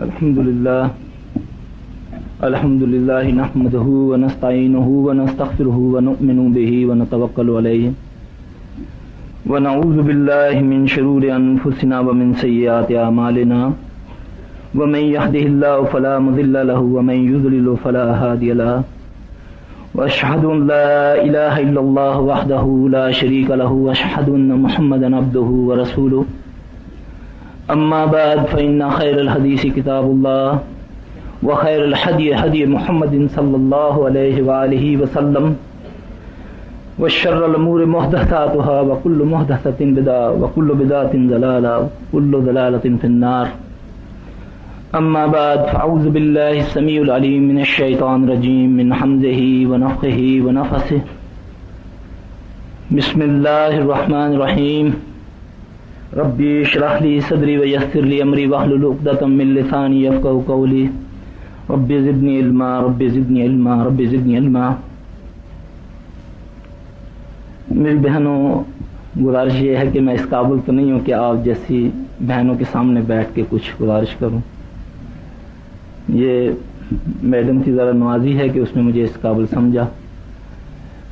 الحمد لله نحمده ونستعينه ونستغفره ونؤمن به ونتوكل عليه ونعوذ بالله من شرور أنفسنا ومن سيئات أعمالنا ومن يهده الله فلا مضل له ومن يضلل فلا هادي له وأشهد أن لا إله إلا الله وحده لا شريك له وأشهد أن محمدا عبده ورسوله أما بعد فإن خير الحديث كتاب الله وخير الهدي هدي محمد صلى الله عليه وآله وسلم وشر الأمور محدثاتها وكل محدثة بدعة وكل بدعة ضلالة وكل ضلالة في النار. أما بعد فأعوذ بالله السميع العليم من الشيطان الرجيم من حمزه ونفخه ونفثه. بسم الله الرحمن الرحيم. ربي اشرح لي صدري ويسر لي أمري واحلل عقدة من لساني يفقهوا قولي. ربي زدني علما ربي زدني علما ربي زدنی علما. میری بہنوں، گزارش یہ ہے کہ میں اس قابل تو نہیں ہوں کہ آپ جیسی بہنوں کے سامنے بیٹھ کے کچھ گزارش کروں. یہ میڈم کی ذرا نوازی ہے کہ اس نے مجھے اس قابل سمجھا.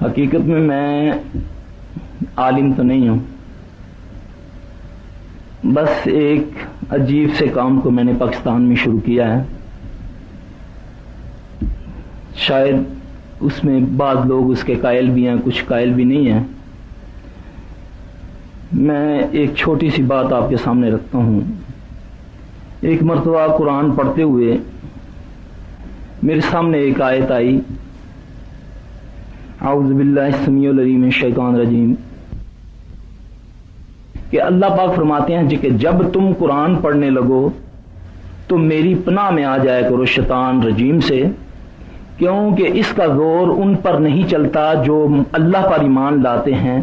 حقیقت میں عالم تو نہیں ہوں، بس ایک عجیب سے کام کو میں نے پاکستان میں شروع کیا ہے. شاید اس میں بعض لوگ اس کے قائل بھی ہیں، کچھ قائل بھی نہیں ہیں. میں ایک چھوٹی سی بات آپ کے سامنے رکھتا ہوں. ایک مرتبہ قرآن پڑھتے ہوئے میرے سامنے ایک آیت آئی، اعوذ باللہ السمیع العلیم من الشیطان الرجیم، کہ اللہ پاک فرماتے ہیں کہ جب تم قرآن پڑھنے لگو تو میری پناہ میں آ جایا کرو شیطان رجیم سے، کیونکہ اس کا زور ان پر نہیں چلتا جو اللہ پر ایمان لاتے ہیں.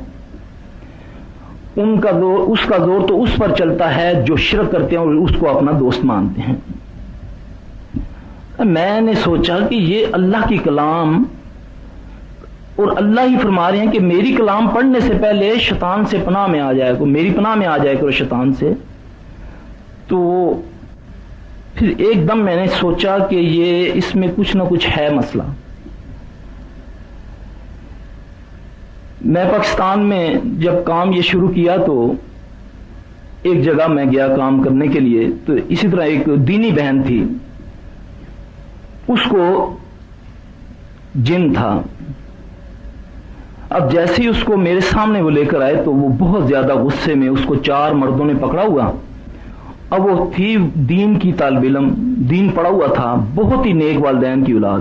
اس کا زور تو اس پر چلتا ہے جو شرک کرتے ہیں اور اس کو اپنا دوست مانتے ہیں. میں نے سوچا کہ یہ اللہ کی کلام، اور اللہ ہی فرما رہے ہیں کہ میری کلام پڑھنے سے پہلے شیطان سے پناہ میں آ جائے کرو، میری پناہ میں آ جائے کرو شیطان سے. تو پھر ایک دم میں نے سوچا کہ یہ اس میں کچھ نہ کچھ ہے مسئلہ. میں پاکستان میں جب کام یہ شروع کیا تو ایک جگہ میں گیا کام کرنے کے لیے، تو اسی طرح ایک دینی بہن تھی، اس کو جن تھا. اب جیسے ہی اس کو میرے سامنے وہ لے کر آئے تو وہ بہت زیادہ غصے میں، اس کو 4 مردوں نے پکڑا ہوا. اب وہ تھی دین کی طالب علم، دین پڑھا ہوا تھا، بہت ہی نیک والدین کی اولاد.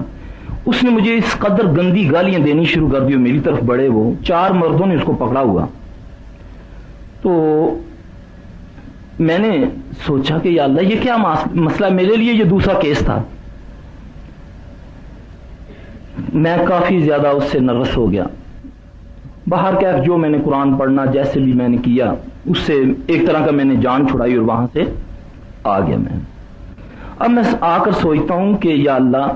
اس نے مجھے اس قدر گندی گالیاں دینی شروع کر دی، میری طرف بڑھے. وہ 4 مردوں نے اس کو پکڑا ہوا. تو میں نے سوچا کہ یا اللہ یہ کیا مسئلہ ہے، میرے لیے یہ دوسرا کیس تھا. میں کافی زیادہ اس سے نروس ہو گیا. باہر کیف جو میں نے قرآن پڑھنا جیسے بھی میں نے کیا، اس سے ایک طرح کا میں نے جان چھڑائی اور وہاں سے آ گیا. اب میں آ کر سوچتا ہوں کہ یا اللہ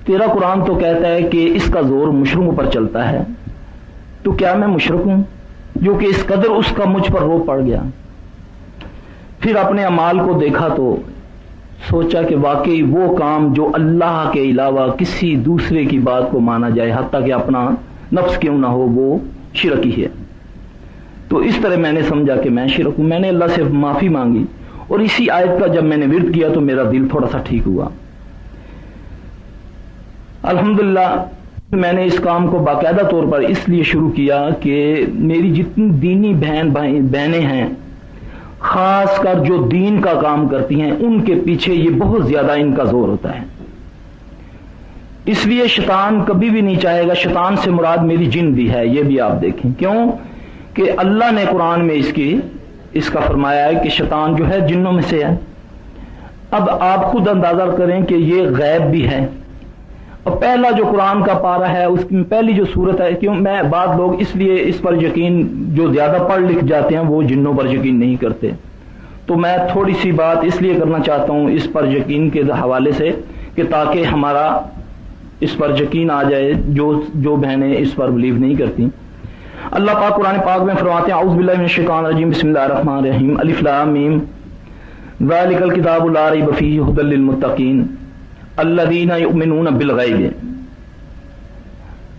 تیرا قرآن تو کہتا ہے کہ اس کا زور مشرکوں پر چلتا ہے، تو کیا میں مشرک ہوں جو کہ اس قدر اس کا مجھ پر رو پڑ گیا. پھر اپنے اعمال کو دیکھا تو سوچا کہ واقعی وہ کام جو اللہ کے علاوہ کسی دوسرے کی بات کو مانا جائے، حتیٰ کہ اپنا نفس کیوں نہ ہو، وہ شرک ہی ہے. تو اس طرح میں نے سمجھا کہ میں شرک ہوں. میں نے اللہ سے معافی مانگی، اور اسی آیت کا جب میں نے ورد کیا تو میرا دل تھوڑا سا ٹھیک ہوا. الحمدللہ میں نے اس کام کو باقاعدہ طور پر اس لیے شروع کیا کہ میری جتنی دینی بہنیں ہیں، خاص کر جو دین کا کام کرتی ہیں، ان کے پیچھے یہ بہت زیادہ ان کا زور ہوتا ہے. اس لیے شیطان کبھی بھی نہیں چاہے گا. شیطان سے مراد میری جن بھی ہے، یہ بھی آپ دیکھیں. کیوں کہ اللہ نے قرآن میں اس کا فرمایا ہے کہ شیطان جو ہے جنوں میں سے ہے. اب آپ خود اندازہ کریں کہ یہ غیب بھی ہے. اور پہلا جو قرآن کا پارہ ہے، اس میں پہلی جو صورت ہے، کیوں میں بعض لوگ اس لیے اس پر یقین جو زیادہ پڑھ لکھ جاتے ہیں وہ جنوں پر یقین نہیں کرتے. تو میں تھوڑی سی بات اس لیے کرنا چاہتا ہوں اس پر یقین کے حوالے سے کہ تاکہ ہمارا اس پر یقین آ جائے جو بہنیں اس پر بلیو نہیں کرتی. اللہ پاک قرآن پاک میں فرماتے ہیں اعوذ باللہ من الشیطان الرجیم بسم اللہ الرحمن الرحیم الف لام میم ذالکل کتاب لا ریب فیہ ھدی للمتقین الذین یؤمنون بالغیب.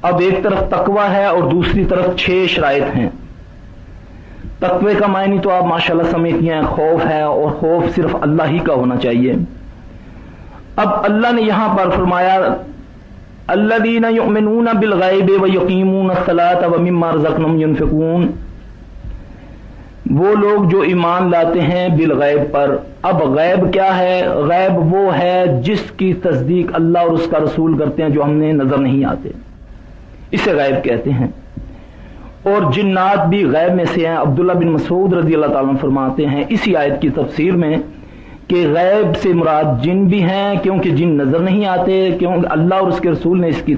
اب ایک طرف تقوی ہے اور دوسری طرف 6 شرائط ہیں. تقوی کا معنی تو آپ ماشاءاللہ سمجھتی ہیں، خوف ہے، اور خوف صرف اللہ ہی کا ہونا چاہیے. اب اللہ نے یہاں پر فرمایا الذین یؤمنون بالغیب ویقیمون الصلاۃ ومما رزقناہم ینفقون، وہ لوگ جو ایمان لاتے ہیں بالغیب پر. اب غیب کیا ہے؟ غیب وہ ہے جس کی تصدیق اللہ اور اس کا رسول کرتے ہیں، جو ہم نے نظر نہیں آتے، اسے غیب کہتے ہیں. اور جنات بھی غیب میں سے ہیں. عبداللہ بن مسعود رضی اللہ تعالیٰ عنہ فرماتے ہیں اسی آیت کی تفسیر میں کہ غیب سے مراد جن بھی ہیں، کیونکہ جن نظر نہیں آتے، کیونکہ اللہ اور اس کے رسول نے اس کی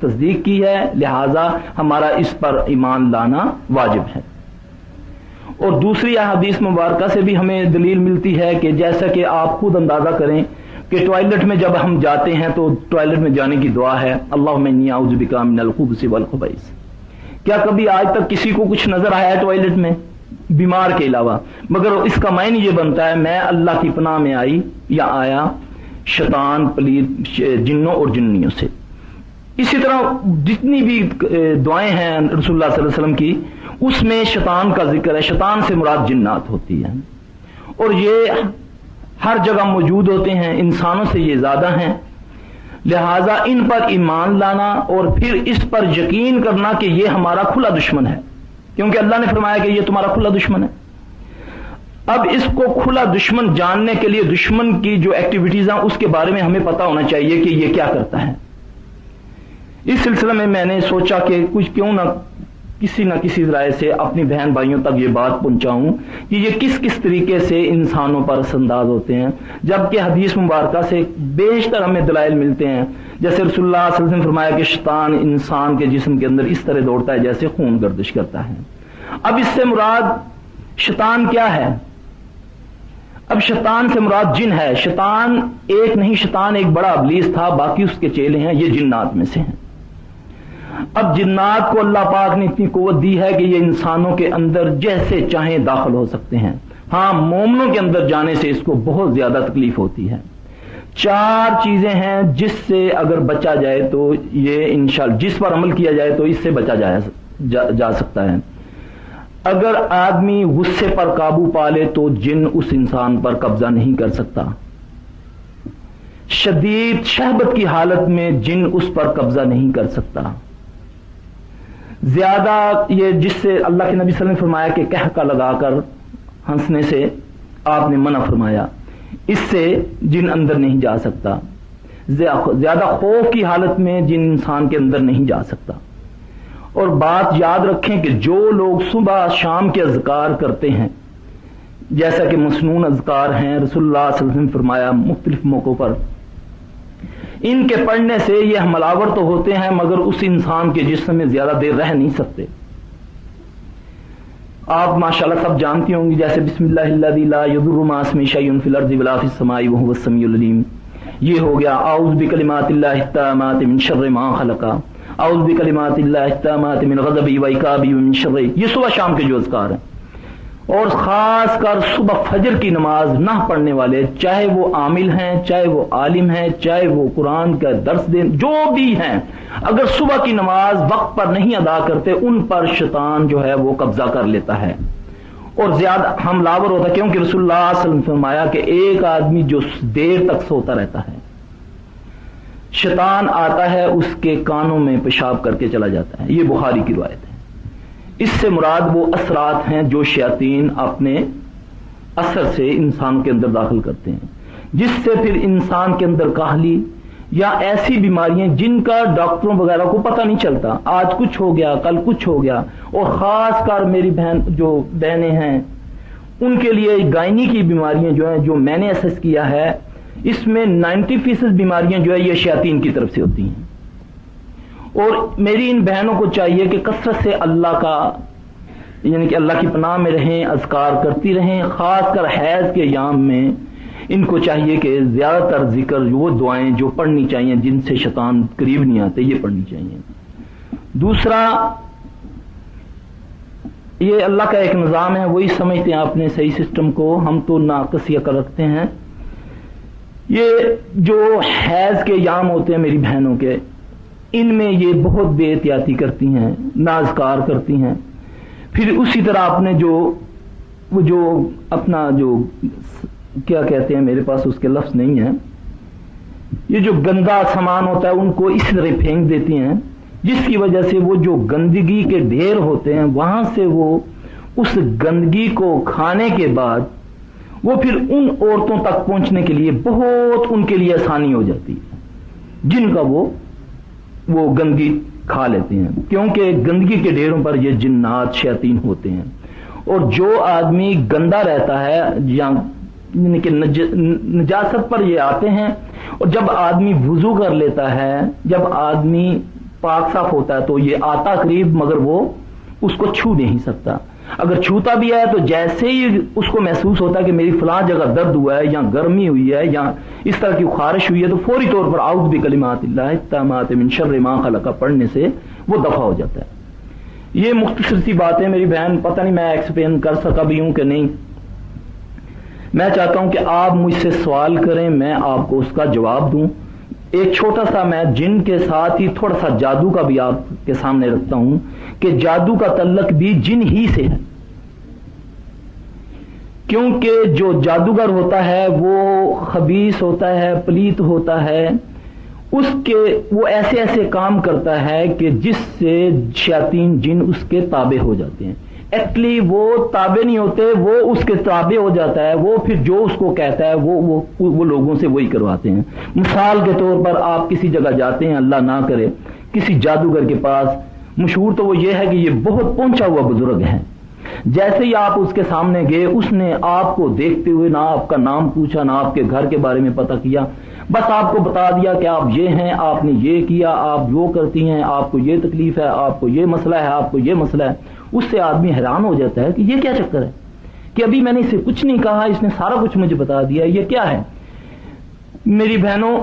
تصدیق کی ہے، لہذا ہمارا اس پر ایمان لانا واجب ہے. اور دوسری احادیث مبارکہ سے بھی ہمیں دلیل ملتی ہے کہ جیسا کہ آپ خود اندازہ کریں کہ ٹوائلٹ میں جب ہم جاتے ہیں تو ٹوائلٹ میں جانے کی دعا ہے اللہم انی اعوذ بک من الخبث والخبائث. کیا کبھی آج تک کسی کو کچھ نظر آیا ہے ٹوائلٹ میں بیمار کے علاوہ؟ مگر اس کا معنی یہ بنتا ہے میں اللہ کی پناہ میں آئی یا آیا شیطان پلید جنوں اور جنیوں سے. اسی طرح جتنی بھی دعائیں ہیں رسول اللہ صلی اللہ علیہ وسلم کی، اس میں شیطان کا ذکر ہے. شیطان سے مراد جنات ہوتی ہے، اور یہ ہر جگہ موجود ہوتے ہیں، انسانوں سے یہ زیادہ ہیں. لہذا ان پر ایمان لانا اور پھر اس پر یقین کرنا کہ یہ ہمارا کھلا دشمن ہے، کیونکہ اللہ نے فرمایا کہ یہ تمہارا کھلا دشمن ہے. اب اس کو کھلا دشمن جاننے کے لیے دشمن کی جو ایکٹیویٹیز ہیں اس کے بارے میں ہمیں پتہ ہونا چاہیے کہ یہ کیا کرتا ہے. اس سلسلے میں میں نے سوچا کہ کچھ کیوں نہ کسی ذرائع سے اپنی بہن بھائیوں تک یہ بات پہنچاؤں کہ یہ کس طریقے سے انسانوں پر اثر انداز ہوتے ہیں، جبکہ حدیث مبارکہ سے بیشتر ہمیں دلائل ملتے ہیں. جیسے رسول اللہ صلی اللہ علیہ وسلم نے فرمایا کہ شیطان انسان کے جسم کے اندر اس طرح دوڑتا ہے جیسے خون گردش کرتا ہے. اب اس سے مراد شیطان کیا ہے؟ اب شیطان سے مراد جن ہے. شیطان ایک نہیں، شیطان ایک بڑا ابلیس تھا، باقی اس کے چیلے ہیں، یہ جنات میں سے ہیں. اب جنات کو اللہ پاک نے اتنی قوت دی ہے کہ یہ انسانوں کے اندر جیسے چاہیں داخل ہو سکتے ہیں. ہاں، مومنوں کے اندر جانے سے اس کو بہت زیادہ تکلیف ہوتی ہے. 4 چیزیں ہیں جس سے اگر بچا جائے تو یہ انشاءاللہ جس پر عمل کیا جائے تو اس سے بچا جا سکتا ہے. اگر آدمی غصے پر قابو پا لے تو جن اس انسان پر قبضہ نہیں کر سکتا. شدید شہبت کی حالت میں جن اس پر قبضہ نہیں کر سکتا. زیادہ یہ جس سے اللہ کے نبی صلی اللہ علیہ وسلم نے فرمایا کہ کہکہ لگا کر ہنسنے سے آپ نے منع فرمایا، اس سے جن اندر نہیں جا سکتا. زیادہ خوف کی حالت میں جن انسان کے اندر نہیں جا سکتا. اور بات یاد رکھیں کہ جو لوگ صبح شام کے اذکار کرتے ہیں، جیسا کہ مسنون اذکار ہیں، رسول اللہ صلی اللہ علیہ وسلم نے فرمایا مختلف موقعوں پر، ان کے پڑھنے سے یہ حمل آور تو ہوتے ہیں مگر اس انسان کے جسم میں زیادہ دیر رہ نہیں سکتے. آپ ماشاءاللہ سب جانتی ہوں گی، جیسے بسم اللہ الذی لا یضر مع اسمہ شیء فی الارض ولا فی السماء وهو السمیع العلیم. یہ ہو گیا اعوذ بکلمات اللہ التامات من شر ما خلق، اعوذ بکلمات اللہ التامات من غضبہ وعقابہ ومن شر. یہ صبح شام کے جو اذکار ہیں. اور خاص کر صبح فجر کی نماز نہ پڑھنے والے، چاہے وہ عامل ہیں، چاہے وہ عالم ہیں، چاہے وہ قرآن کا درس دیں، جو بھی ہیں، اگر صبح کی نماز وقت پر نہیں ادا کرتے ان پر شیطان جو ہے وہ قبضہ کر لیتا ہے اور زیادہ حملہ آور ہوتا ہے. کیونکہ رسول اللہ صلی اللہ علیہ وسلم نے فرمایا کہ ایک آدمی جو دیر تک سوتا رہتا ہے، شیطان آتا ہے اس کے کانوں میں پیشاب کر کے چلا جاتا ہے. یہ بخاری کی روایت ہے. اس سے مراد وہ اثرات ہیں جو شیاطین اپنے اثر سے انسان کے اندر داخل کرتے ہیں، جس سے پھر انسان کے اندر کاہلی یا ایسی بیماریاں جن کا ڈاکٹروں وغیرہ کو پتہ نہیں چلتا، آج کچھ ہو گیا کل کچھ ہو گیا. اور خاص کر میری بہنیں ہیں ان کے لیے گائنی کی بیماریاں جو ہیں، جو میں نے اسس کیا ہے، اس میں 90% بیماریاں جو ہے یہ شیاطین کی طرف سے ہوتی ہیں. اور میری ان بہنوں کو چاہیے کہ کثرت سے اللہ کا یعنی کہ اللہ کی پناہ میں رہیں، اذکار کرتی رہیں. خاص کر حیض کے ایام میں ان کو چاہیے کہ زیادہ تر ذکر وہ دعائیں جو پڑھنی چاہیے جن سے شیطان قریب نہیں آتے، یہ پڑھنی چاہیے. دوسرا یہ اللہ کا ایک نظام ہے، وہی سمجھتے ہیں اپنے صحیح سسٹم کو، ہم تو ناقص عقل رکھتے ہیں۔ یہ جو حیض کے ایام ہوتے ہیں میری بہنوں کے، ان میں یہ بہت بے احتیاطی کرتی ہیں، نازکار کرتی ہیں، پھر اسی طرح اپنے جو اپنا جو کیا کہتے ہیں، میرے پاس اس کے لفظ نہیں ہے، یہ جو گندا سامان ہوتا ہے ان کو اس طرح پھینک دیتی ہیں، جس کی وجہ سے وہ جو گندگی کے ڈھیر ہوتے ہیں وہاں سے وہ اس گندگی کو کھانے کے بعد وہ پھر ان عورتوں تک پہنچنے کے لیے بہت ان کے لیے آسانی ہو جاتی ہے جن کا وہ گندگی کھا لیتے ہیں، کیونکہ گندگی کے ڈھیروں پر یہ جنات شیاطین ہوتے ہیں۔ اور جو آدمی گندا رہتا ہے یعنی کہ نجاست پر یہ آتے ہیں، اور جب آدمی وضو کر لیتا ہے، جب آدمی پاک صاف ہوتا ہے تو یہ آتا قریب، مگر وہ اس کو چھو نہیں سکتا۔ اگر چھوتا بھی ہے تو جیسے ہی اس کو محسوس ہوتا ہے کہ میری فلاں جگہ درد ہوا ہے یا گرمی ہوئی ہے یا اس طرح کی خارش ہوئی ہے، تو فوری طور پر اعوذ بکلمات اللہ التامات من شر ما خلق پڑھنے سے وہ دفع ہو جاتا ہے۔ یہ مختصر سی بات ہے میری بہن، پتہ نہیں میں ایکسپلین کر سکا بھی ہوں کہ نہیں۔ میں چاہتا ہوں کہ آپ مجھ سے سوال کریں، میں آپ کو اس کا جواب دوں۔ ایک چھوٹا سا میں جن کے ساتھ ہی تھوڑا سا جادو کا بھی آپ کے سامنے رکھتا ہوں کہ جادو کا تعلق بھی جن ہی سے ہے، کیونکہ جو جادوگر ہوتا ہے وہ خبیث ہوتا ہے، پلیت ہوتا ہے، وہ ایسے ایسے کام کرتا ہے کہ جس سے شیاطین جن اس کے تابع ہو جاتے ہیں۔ ایکچولی وہ تابع نہیں ہوتے، وہ اس کے تابع ہو جاتا ہے، وہ پھر جو اس کو کہتا ہے وہ لوگوں سے وہی کرواتے ہیں۔ مثال کے طور پر آپ کسی جگہ جاتے ہیں، اللہ نہ کرے کسی جادوگر کے پاس، مشہور تو وہ یہ ہے کہ یہ بہت پہنچا ہوا بزرگ ہے، جیسے ہی آپ اس کے سامنے گئے اس نے آپ کو دیکھتے ہوئے نہ آپ کا نام پوچھا، نہ آپ کے گھر کے بارے میں پتہ کیا، بس آپ کو بتا دیا کہ آپ یہ ہیں، آپ نے یہ کیا، آپ وہ کرتی ہیں، آپ کو یہ تکلیف ہے، آپ کو یہ مسئلہ ہے، آپ کو یہ مسئلہ ہے۔ اس سے آدمی حیران ہو جاتا ہے کہ یہ کیا چکر ہے کہ ابھی میں نے اسے کچھ نہیں کہا، اس نے سارا کچھ مجھے بتا دیا، یہ کیا ہے؟ میری بہنوں،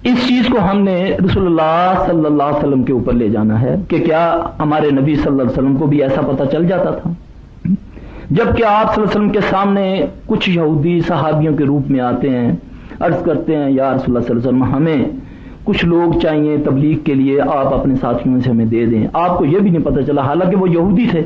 اس چیز کو ہم نے رسول اللہ صلی اللہ علیہ وسلم کے اوپر لے جانا ہے کہ کیا ہمارے نبی صلی اللہ علیہ وسلم کو بھی ایسا پتہ چل جاتا تھا؟ جبکہ آپ صلی اللہ علیہ وسلم کے سامنے کچھ یہودی صحابیوں کے روپ میں آتے ہیں، عرض کرتے ہیں یا رسول اللہ صلی اللہ علیہ وسلم ہمیں کچھ لوگ چاہیے تبلیغ کے لیے، آپ اپنے ساتھیوں سے ہمیں دے دیں۔ آپ کو یہ بھی نہیں پتہ چلا، حالانکہ وہ یہودی تھے،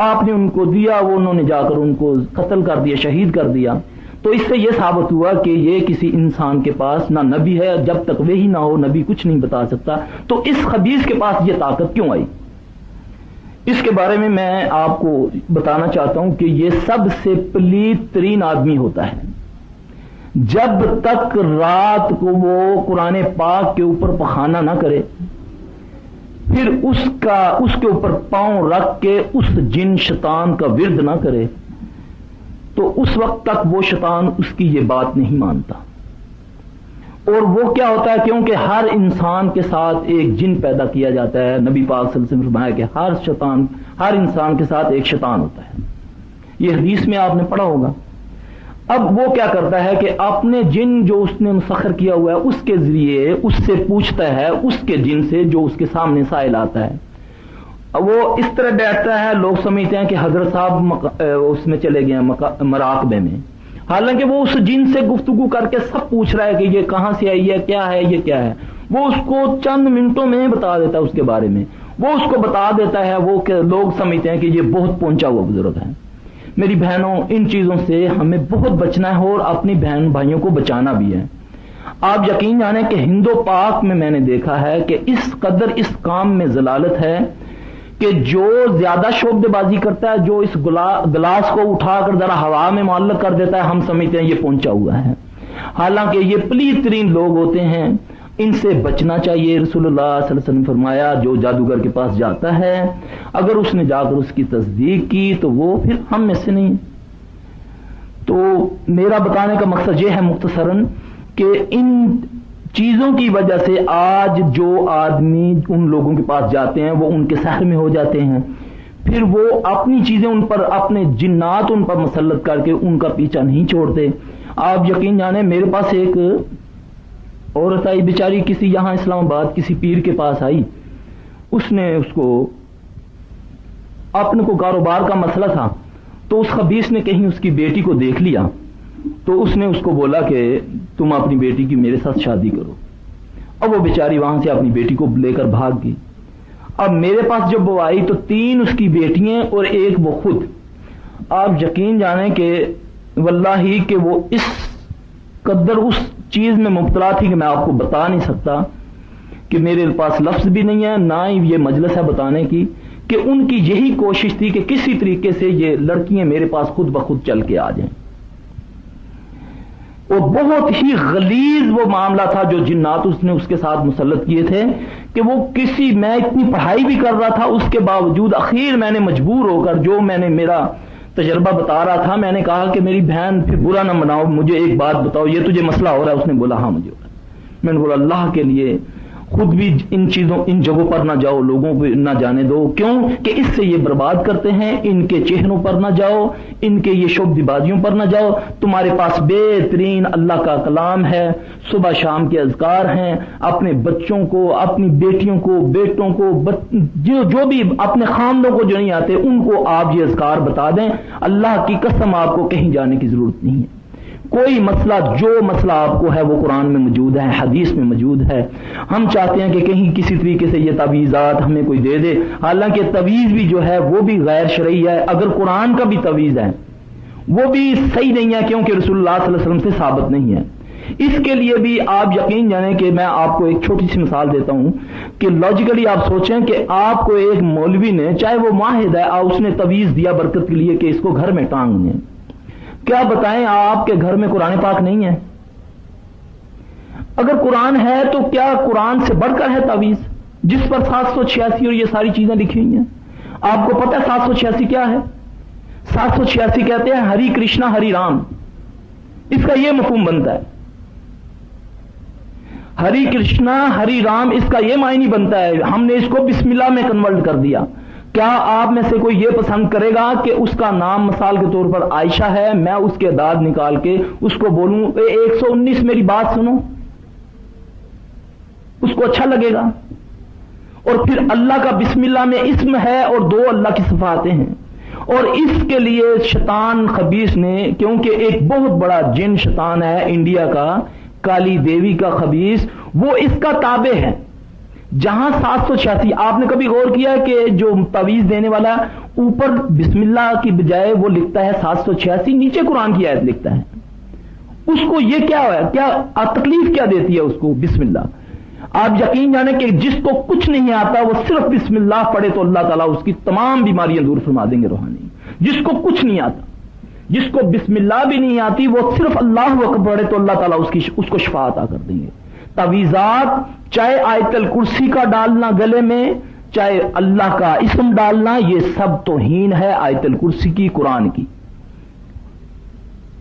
آپ نے ان کو دیا، وہ انہوں نے جا کر ان کو قتل کر دیا، شہید کر دیا۔ تو اس سے یہ ثابت ہوا کہ یہ کسی انسان کے پاس نہ نبی ہے، جب تک وہی نہ ہو نبی کچھ نہیں بتا سکتا۔ تو اس خبیث کے پاس یہ طاقت کیوں آئی؟ اس کے بارے میں آپ کو بتانا چاہتا ہوں کہ یہ سب سے پلیت ترین آدمی ہوتا ہے۔ جب تک رات کو وہ قرآن پاک کے اوپر پخانہ نہ کرے، پھر اس کے اوپر پاؤں رکھ کے اس جن شیطان کا ورد نہ کرے، تو اس وقت تک وہ شیطان اس کی یہ بات نہیں مانتا۔ اور وہ کیا ہوتا ہے، کیونکہ ہر انسان کے ساتھ ایک جن پیدا کیا جاتا ہے، نبی پاک صلی اللہ علیہ وسلم نے فرمایا کہ ہر انسان کے ساتھ ایک شیطان ہوتا ہے، یہ حدیث میں آپ نے پڑھا ہوگا۔ اب وہ کیا کرتا ہے کہ اپنے جن جو اس نے مسخر کیا ہوا ہے اس کے ذریعے اس سے پوچھتا ہے، اس کے جن سے جو اس کے سامنے سائل آتا ہے۔ وہ اس طرح بیٹھتا ہے، لوگ سمجھتے ہیں کہ حضرت صاحب اس میں چلے گئے ہیں مراقبے میں، حالانکہ وہ اس جن سے گفتگو کر کے سب پوچھ رہا ہے کہ یہ کہاں سے آئی ہے، کیا ہے، یہ کیا ہے۔ وہ اس کو چند منٹوں میں بتا دیتا ہے، اس کے بارے میں وہ اس کو بتا دیتا ہے، وہ کہ لوگ سمجھتے ہیں کہ یہ بہت پہنچا ہوا بزرگ ہے۔ میری بہنوں، ان چیزوں سے ہمیں بہت بچنا ہے اور اپنی بہن بھائیوں کو بچانا بھی ہے۔ آپ یقین جانیں کہ ہند و پاک میں نے دیکھا ہے کہ اس قدر اس کام میں ضلالت ہے کہ جو زیادہ شعبدے بازی کرتا ہے، جو اس گلاس کو اٹھا کر ذرا ہوا میں معلق کر دیتا ہے، ہم سمجھتے ہیں یہ پہنچا ہوا ہے، حالانکہ یہ پلیت ترین لوگ ہوتے ہیں، ان سے بچنا چاہیے۔ رسول اللہ صلی اللہ علیہ وسلم نے فرمایا جو جادوگر کے پاس جاتا ہے، اگر اس نے جا کر اس کی تصدیق کی تو وہ پھر ہم میں سے نہیں۔ تو میرا بتانے کا مقصد یہ ہے مختصراً کہ ان چیزوں کی وجہ سے آج جو آدمی ان لوگوں کے پاس جاتے ہیں وہ ان کے سحر میں ہو جاتے ہیں، پھر وہ اپنی چیزیں ان پر، اپنے جنات ان پر مسلط کر کے ان کا پیچھا نہیں چھوڑتے۔ آپ یقین جانیں، میرے پاس ایک عورت آئی بیچاری، کسی یہاں اسلام آباد کسی پیر کے پاس آئی، اس نے اس کو اپنے کو کاروبار کا مسئلہ تھا، تو اس خبیث نے کہیں اس کی بیٹی کو دیکھ لیا، تو اس نے اس کو بولا کہ تم اپنی بیٹی کی میرے ساتھ شادی کرو۔ اب وہ بیچاری وہاں سے اپنی بیٹی کو لے کر بھاگ گئی۔ اب میرے پاس جب وہ آئی تو 3 اس کی بیٹیاں اور 1 وہ خود۔ آپ یقین جانیں کہ واللہ کہ وہ اس قدر اس چیز میں مبتلا تھی کہ میں آپ کو بتا نہیں سکتا، کہ میرے پاس لفظ بھی نہیں ہے، نہ ہی یہ مجلس ہے بتانے کی، کہ ان کی یہی کوشش تھی کہ کسی طریقے سے یہ لڑکیاں میرے پاس خود بخود چل کے آ جائیں۔ اور بہت ہی غلیظ وہ معاملہ تھا جو جنات اس نے اس کے ساتھ مسلط کیے تھے، کہ وہ میں اتنی پڑھائی بھی کر رہا تھا، اس کے باوجود اخیر میں نے مجبور ہو کر، جو میں نے میرا تجربہ بتا رہا تھا، میں نے کہا کہ میری بہن پھر برا نہ مناؤ، مجھے ایک بات بتاؤ، یہ تجھے مسئلہ ہو رہا ہے؟ اس نے بولا ہاں مجھے ہو رہا ہے۔ میں نے بولا اللہ کے لیے خود بھی ان چیزوں ان جگہوں پر نہ جاؤ، لوگوں کو نہ جانے دو، کیوں کہ اس سے یہ برباد کرتے ہیں، ان کے چہروں پر نہ جاؤ، ان کے یہ شبہ بازیوں پر نہ جاؤ، تمہارے پاس بہترین اللہ کا کلام ہے، صبح شام کے اذکار ہیں، اپنے بچوں کو، اپنی بیٹیوں کو، بیٹوں کو، جو بھی اپنے خاندوں کو جو نہیں آتے ان کو آپ یہ اذکار بتا دیں، اللہ کی قسم آپ کو کہیں جانے کی ضرورت نہیں ہے۔ کوئی مسئلہ، جو مسئلہ آپ کو ہے وہ قرآن میں موجود ہے، حدیث میں موجود ہے۔ ہم چاہتے ہیں کہ کہیں کسی طریقے سے یہ تعویذات ہمیں کوئی دے دے، حالانکہ تعویذ بھی جو ہے وہ بھی غیر شرعی ہے۔ اگر قرآن کا بھی تعویذ ہے وہ بھی صحیح نہیں ہے، کیونکہ رسول اللہ صلی اللہ علیہ وسلم سے ثابت نہیں ہے۔ اس کے لیے بھی آپ یقین جانیں کہ میں آپ کو ایک چھوٹی سی مثال دیتا ہوں کہ لاجیکلی آپ سوچیں کہ آپ کو ایک مولوی نے، چاہے وہ ماہد ہے، اس نے تعویذ دیا برکت کے لیے کہ اس کو گھر میں ٹانگ دیں، کیا بتائیں آپ کے گھر میں قرآن پاک نہیں ہے؟ اگر قرآن ہے تو کیا قرآن سے بڑھ کر ہے تعویذ جس پر 786 اور یہ ساری چیزیں لکھی ہوئی ہیں؟ آپ کو پتہ ہے 786 کیا ہے؟ 786 کہتے ہیں ہری کرشنا ہری رام، اس کا یہ مفہوم بنتا ہے۔ ہری کرشنا ہری رام، اس کا یہ معنی بنتا ہے، ہم نے اس کو بسم اللہ میں کنورٹ کر دیا۔ کیا آپ میں سے کوئی یہ پسند کرے گا کہ اس کا نام مثال کے طور پر عائشہ ہے، میں اس کے اعداد نکال کے اس کو بولوں 119 میری بات سنو؟ اس کو اچھا لگے گا؟ اور پھر اللہ کا بسم اللہ میں اسم ہے اور 2 اللہ کی صفاتیں ہیں، اور اس کے لیے شیطان خبیث نے، کیونکہ ایک بہت بڑا جن شیطان ہے انڈیا کا، کالی دیوی کا خبیث، وہ اس کا تابع ہے۔ جہاں 786، آپ نے کبھی غور کیا کہ جو تعویذ دینے والا اوپر بسم اللہ کی بجائے وہ لکھتا ہے 786، نیچے قرآن کی آیت لکھتا ہے؟ اس کو یہ کیا ہے، کیا تکلیف کیا دیتی ہے اس کو بسم اللہ؟ آپ یقین جانیں کہ جس کو کچھ نہیں آتا وہ صرف بسم اللہ پڑھے تو اللہ تعالیٰ اس کی تمام بیماریاں دور فرما دیں گے روحانی۔ جس کو کچھ نہیں آتا، جس کو بسم اللہ بھی نہیں آتی، وہ صرف اللہ اکبر پڑھے تو اللہ تعالیٰ اس کو شفا عطا کر دیں گے۔ تعویذات، چاہے آیت الکرسی کا ڈالنا گلے میں، چاہے اللہ کا اسم ڈالنا، یہ سب توہین ہے آیت الکرسی کی، قرآن کی۔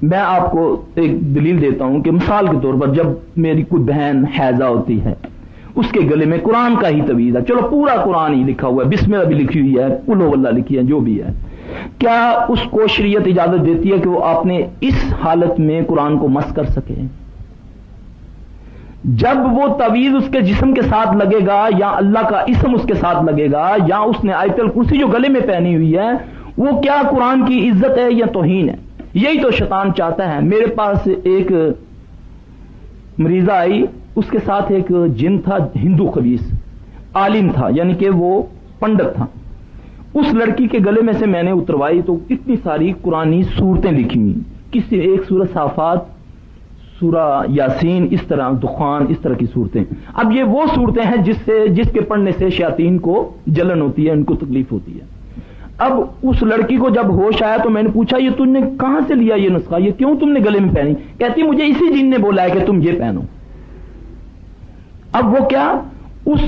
میں آپ کو ایک دلیل دیتا ہوں کہ مثال کے طور پر جب میری کوئی بہن حیضہ ہوتی ہے، اس کے گلے میں قرآن کا ہی تعویذ ہے، چلو پورا قرآن ہی لکھا ہوا ہے، بسم اللہ بھی لکھی ہوئی ہے، قل ہو اللہ لکھی ہے، جو بھی ہے، کیا اس کو شریعت اجازت دیتی ہے کہ وہ اپنے اس حالت میں قرآن کو مس کر سکے؟ جب وہ تعویذ اس کے جسم کے ساتھ لگے گا، یا اللہ کا اسم اس کے ساتھ لگے گا، یا اس نے آیت الکرسی جو گلے میں پہنی ہوئی ہے، وہ کیا قرآن کی عزت ہے یا توہین ہے؟ یہی تو شیطان چاہتا ہے۔ میرے پاس ایک مریضہ آئی، اس کے ساتھ ایک جن تھا، ہندو خبیث عالم تھا، یعنی کہ وہ پنڈت تھا۔ اس لڑکی کے گلے میں سے میں نے اتروائی تو اتنی ساری قرآنی صورتیں لکھی ہوئی، کسی ایک سورہ صافات، سورہ یاسین، اس طرح دخان، اس طرح کی صورتیں۔ اب یہ وہ صورتیں ہیں جس کے پڑھنے سے شیاطین کو جلن ہوتی ہے، ان کو تکلیف ہوتی ہے۔ اب اس لڑکی کو جب ہوش آیا تو میں نے پوچھا یہ تم نے کہاں سے لیا یہ نسخہ، یہ کیوں تم نے گلے میں پہنی؟ کہتی مجھے اسی جن نے بولا ہے کہ تم یہ پہنو۔ اب وہ کیا، اس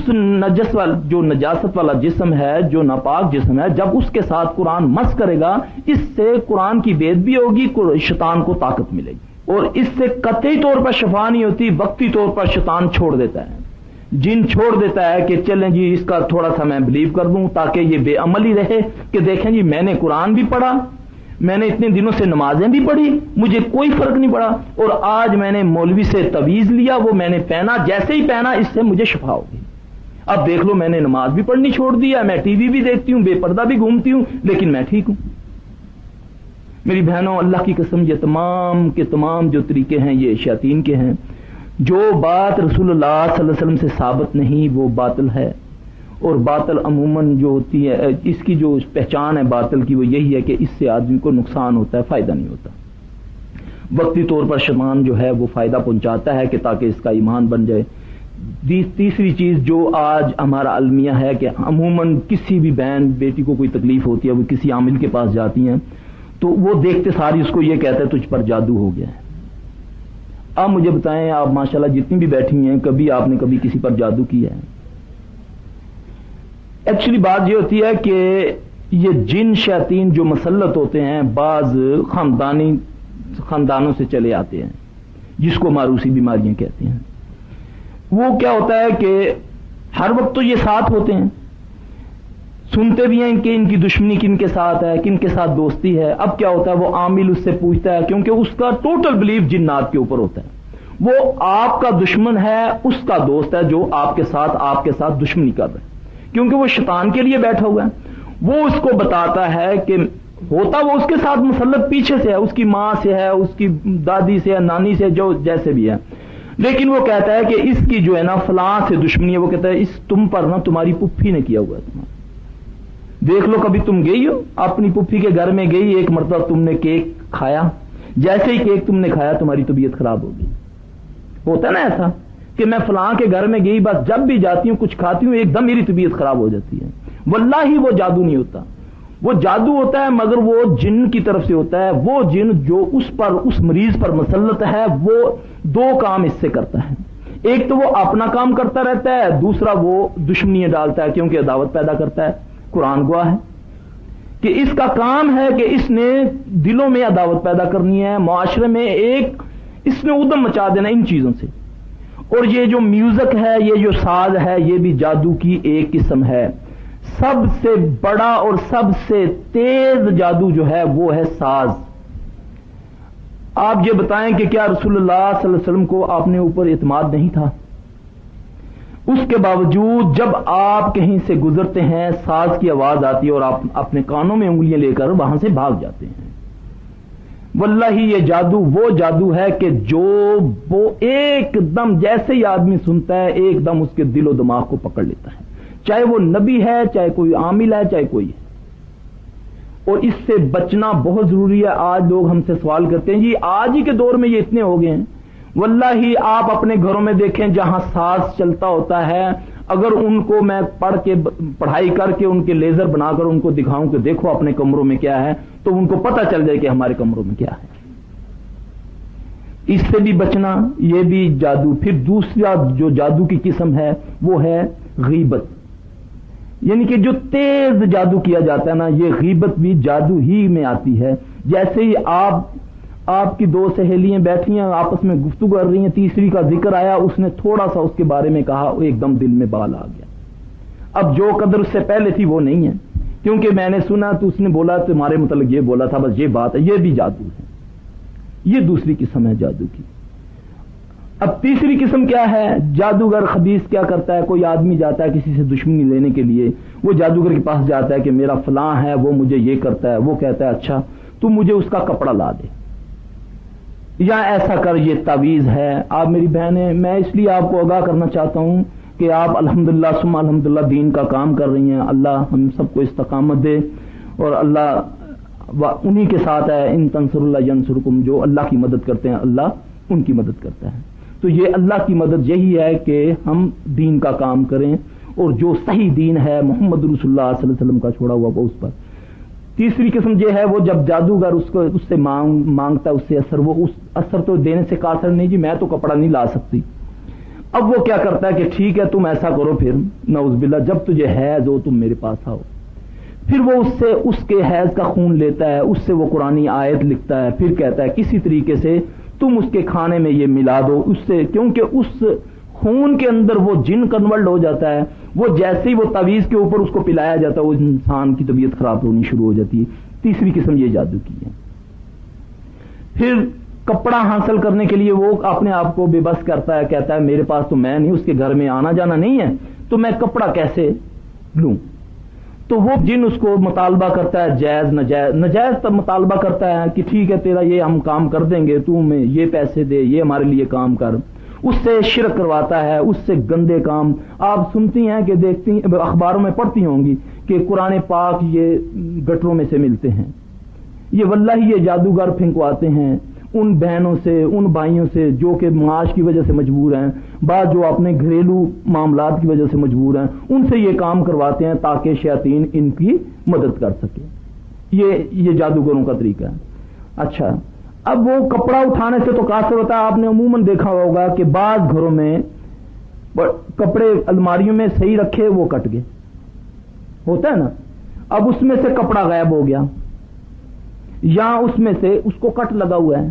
جو نجاست والا جسم ہے، جو ناپاک جسم ہے، جب اس کے ساتھ قرآن مس کرے گا، اس سے قرآن کی بے ادبی ہوگی، شیطان کو طاقت ملے گی، اور اس سے قطعی طور پر شفا نہیں ہوتی، وقتی طور پر شیطان چھوڑ دیتا ہے، جن چھوڑ دیتا ہے کہ چلیں جی اس کا تھوڑا سا میں بلیو کر دوں تاکہ یہ بے عملی رہے کہ دیکھیں جی میں نے قرآن بھی پڑھا، میں نے اتنے دنوں سے نمازیں بھی پڑھی، مجھے کوئی فرق نہیں پڑا، اور آج میں نے مولوی سے تعویذ لیا، وہ میں نے پہنا، جیسے ہی پہنا اس سے مجھے شفا ہوگی۔ اب دیکھ لو میں نے نماز بھی پڑھنی چھوڑ دیا, میں ٹی وی بھی دیکھتی ہوں, بے پردہ بھی گھومتی ہوں, لیکن میں ٹھیک ہوں. میری بہنوں, اللہ کی قسم یہ تمام کے تمام جو طریقے ہیں یہ شیاطین کے ہیں. جو بات رسول اللہ صلی اللہ علیہ وسلم سے ثابت نہیں وہ باطل ہے, اور باطل عموماً جو ہوتی ہے اس کی جو پہچان ہے باطل کی وہ یہی ہے کہ اس سے آدمی کو نقصان ہوتا ہے, فائدہ نہیں ہوتا. وقتی طور پر شیطان جو ہے وہ فائدہ پہنچاتا ہے کہ تاکہ اس کا ایمان بن جائے. تیسری چیز جو آج ہمارا المیہ ہے کہ عموماً کسی بھی بہن بیٹی کو کوئی تکلیف ہوتی ہے, وہ کسی عامل کے پاس جاتی ہیں تو وہ دیکھتے ساری اس کو یہ کہتا ہے تجھ پر جادو ہو گیا ہے. آپ مجھے بتائیں, آپ ماشاءاللہ جتنی بھی بیٹھی ہیں, کبھی آپ نے کبھی کسی پر جادو کیا ہے؟ ایکچولی بات یہ ہوتی ہے کہ یہ جن شیاطین جو مسلط ہوتے ہیں بعض خاندانوں سے چلے آتے ہیں, جس کو ماروسی بیماریاں کہتے ہیں. وہ کیا ہوتا ہے کہ ہر وقت تو یہ ساتھ ہوتے ہیں, سنتے بھی ہیں کہ ان کی دشمنی کن کے ساتھ ہے, کن کے ساتھ دوستی ہے. اب کیا ہوتا ہے, وہ عامل اس سے پوچھتا ہے, کیونکہ اس کا ٹوٹل بلیف جنات کے اوپر ہوتا ہے. وہ آپ کا دشمن ہے, اس کا دوست ہے جو آپ کے ساتھ دشمنی کر رہا ہے, کیونکہ وہ شیطان کے لیے بیٹھا ہوا ہے. وہ اس کو بتاتا ہے کہ ہوتا وہ اس کے ساتھ مسلط پیچھے سے ہے, اس کی ماں سے ہے, اس کی دادی سے ہے, نانی سے, جو جیسے بھی ہے, لیکن وہ کہتا ہے کہ اس کی جو ہے نا فلاں سے دشمنی ہے. وہ کہتا ہے اس تم پر نا تمہاری پھپھی نے کیا ہوا ہے. تمہارا دیکھ لو, کبھی تم گئی ہو اپنی پھپھی کے گھر میں, گئی ایک مرتبہ تم نے کیک کھایا, جیسے ہی کیک تم نے کھایا تمہاری طبیعت خراب ہو گئی. ہوتا ہے نا ایسا کہ میں فلاں کے گھر میں گئی, بس جب بھی جاتی ہوں کچھ کھاتی ہوں ایک دم میری طبیعت خراب ہو جاتی ہے. واللہ وہ جادو نہیں ہوتا, وہ جادو ہوتا ہے مگر وہ جن کی طرف سے ہوتا ہے. وہ جن جو اس مریض پر مسلط ہے وہ دو کام اس سے کرتا ہے. ایک تو وہ اپنا کام کرتا رہتا ہے, دوسرا وہ دشمنیاں ڈالتا ہے, کیونکہ عداوت پیدا کرتا ہے. قرآن گواہ ہے کہ اس کا کام ہے کہ اس نے دلوں میں عداوت پیدا کرنی ہے, معاشرے میں ایک اس نے ادم مچا دینا ان چیزوں سے. اور یہ جو میوزک ہے, یہ جو ساز ہے, یہ بھی جادو کی ایک قسم ہے. سب سے بڑا اور سب سے تیز جادو جو ہے وہ ہے ساز. آپ یہ بتائیں کہ کیا رسول اللہ صلی اللہ علیہ وسلم کو آپ نے اوپر اعتماد نہیں تھا؟ اس کے باوجود جب آپ کہیں سے گزرتے ہیں ساز کی آواز آتی ہے اور آپ اپنے کانوں میں انگلیاں لے کر وہاں سے بھاگ جاتے ہیں. واللہ یہ جادو وہ جادو ہے کہ جو وہ ایک دم جیسے ہی آدمی سنتا ہے ایک دم اس کے دل و دماغ کو پکڑ لیتا ہے, چاہے وہ نبی ہے, چاہے کوئی عامل ہے, چاہے کوئی ہے. اور اس سے بچنا بہت ضروری ہے. آج لوگ ہم سے سوال کرتے ہیں جی آج ہی کے دور میں یہ اتنے ہو گئے ہیں. واللہ آپ اپنے گھروں میں دیکھیں جہاں ساز چلتا ہوتا ہے, اگر ان کو میں پڑھائی کر کے ان کے لیزر بنا کر ان کو دکھاؤں کہ دیکھو اپنے کمروں میں کیا ہے, تو ان کو پتہ چل جائے کہ ہمارے کمروں میں کیا ہے. اس سے بھی بچنا, یہ بھی جادو. پھر دوسرا جو جادو کی قسم ہے وہ ہے غیبت, یعنی کہ جو تیز جادو کیا جاتا ہے نا, یہ غیبت بھی جادو ہی میں آتی ہے. جیسے ہی آپ کی دو سہیلیاں بیٹھی ہیں آپس میں گفتگو کر رہی ہیں, تیسری کا ذکر آیا, اس نے تھوڑا سا اس کے بارے میں کہا, ایک دم دل میں بال آ گیا. اب جو قدر اس سے پہلے تھی وہ نہیں ہے, کیونکہ میں نے سنا تو اس نے بولا تمہارے متعلق یہ بولا تھا, بس یہ بات ہے. یہ بھی جادو ہے, یہ دوسری قسم ہے جادو کی. اب تیسری قسم کیا ہے؟ جادوگر خبیث کیا کرتا ہے, کوئی آدمی جاتا ہے کسی سے دشمنی لینے کے لیے, وہ جادوگر کے پاس جاتا ہے کہ میرا فلاں ہے وہ مجھے یہ کرتا ہے. وہ کہتا ہے اچھا تو مجھے اس کا کپڑا لا دے, یا ایسا کر, یہ تعویذ ہے. آپ میری بہنیں, میں اس لیے آپ کو آگاہ کرنا چاہتا ہوں کہ آپ الحمدللہ ثم الحمدللہ دین کا کام کر رہی ہیں. اللہ ہم سب کو استقامت دے, اور اللہ انہی کے ساتھ ہے. ان تنصر اللہ ینصرکم, جو اللہ کی مدد کرتے ہیں اللہ ان کی مدد کرتا ہے. تو یہ اللہ کی مدد یہی ہے کہ ہم دین کا کام کریں, اور جو صحیح دین ہے محمد رسول اللہ صلی اللہ علیہ وسلم کا چھوڑا ہوا وہ اس پر. تیسری قسم یہ ہے, وہ جب جادوگر اس سے مانگتا ہے اس سے اثر, وہ اس اثر تو دینے سے قاصر نہیں جی, میں تو کپڑا نہیں لا سکتی. اب وہ کیا کرتا ہے کہ ٹھیک ہے تم ایسا کرو, پھر نعوذ باللہ جب تجھے حیض ہو تم میرے پاس آؤ. پھر وہ اس سے اس کے حیض کا خون لیتا ہے, اس سے وہ قرآنی آیت لکھتا ہے, پھر کہتا ہے کسی طریقے سے تم اس کے کھانے میں یہ ملا دو اس سے, کیونکہ اس خون کے اندر وہ جن کنورٹ ہو جاتا ہے. وہ جیسے ہی وہ تعویذ کے اوپر اس کو پلایا جاتا ہے, وہ انسان کی طبیعت خراب ہونی شروع ہو جاتی ہے. تیسری قسم یہ جادو کی ہے. پھر کپڑا حاصل کرنے کے لیے وہ اپنے آپ کو بے بس کرتا ہے، کہتا ہے میرے پاس تو میں نہیں، اس کے گھر میں آنا جانا نہیں ہے، تو میں کپڑا کیسے لوں؟ تو وہ جن اس کو مطالبہ کرتا ہے، جائز نجائز تب مطالبہ کرتا ہے کہ ٹھیک ہے تیرا یہ ہم کام کر دیں گے، تو ہمیں یہ پیسے دے، یہ ہمارے لیے کام کر، اس سے شرک کرواتا ہے، اس سے گندے کام آپ سنتی ہیں کہ دیکھتی اخباروں میں پڑھتی ہوں گی کہ قرآن پاک یہ گٹروں میں سے ملتے ہیں، یہ واللہ یہ جادوگر پھنکواتے ہیں ان بہنوں سے، ان بھائیوں سے جو کہ معاش کی وجہ سے مجبور ہیں، بعض جو اپنے گھریلو معاملات کی وجہ سے مجبور ہیں، ان سے یہ کام کرواتے ہیں تاکہ شیاطین ان کی مدد کر سکے۔ یہ جادوگروں کا طریقہ ہے۔ اچھا، اب وہ کپڑا اٹھانے سے تو قاصر ہوتا ہے۔ آپ نے عموماً دیکھا ہوگا کہ بعض گھروں میں کپڑے الماریوں میں صحیح رکھے، وہ کٹ گئے، ہوتا ہے نا، اب اس میں سے کپڑا غائب ہو گیا، یا اس میں سے اس کو کٹ لگا ہوا ہے،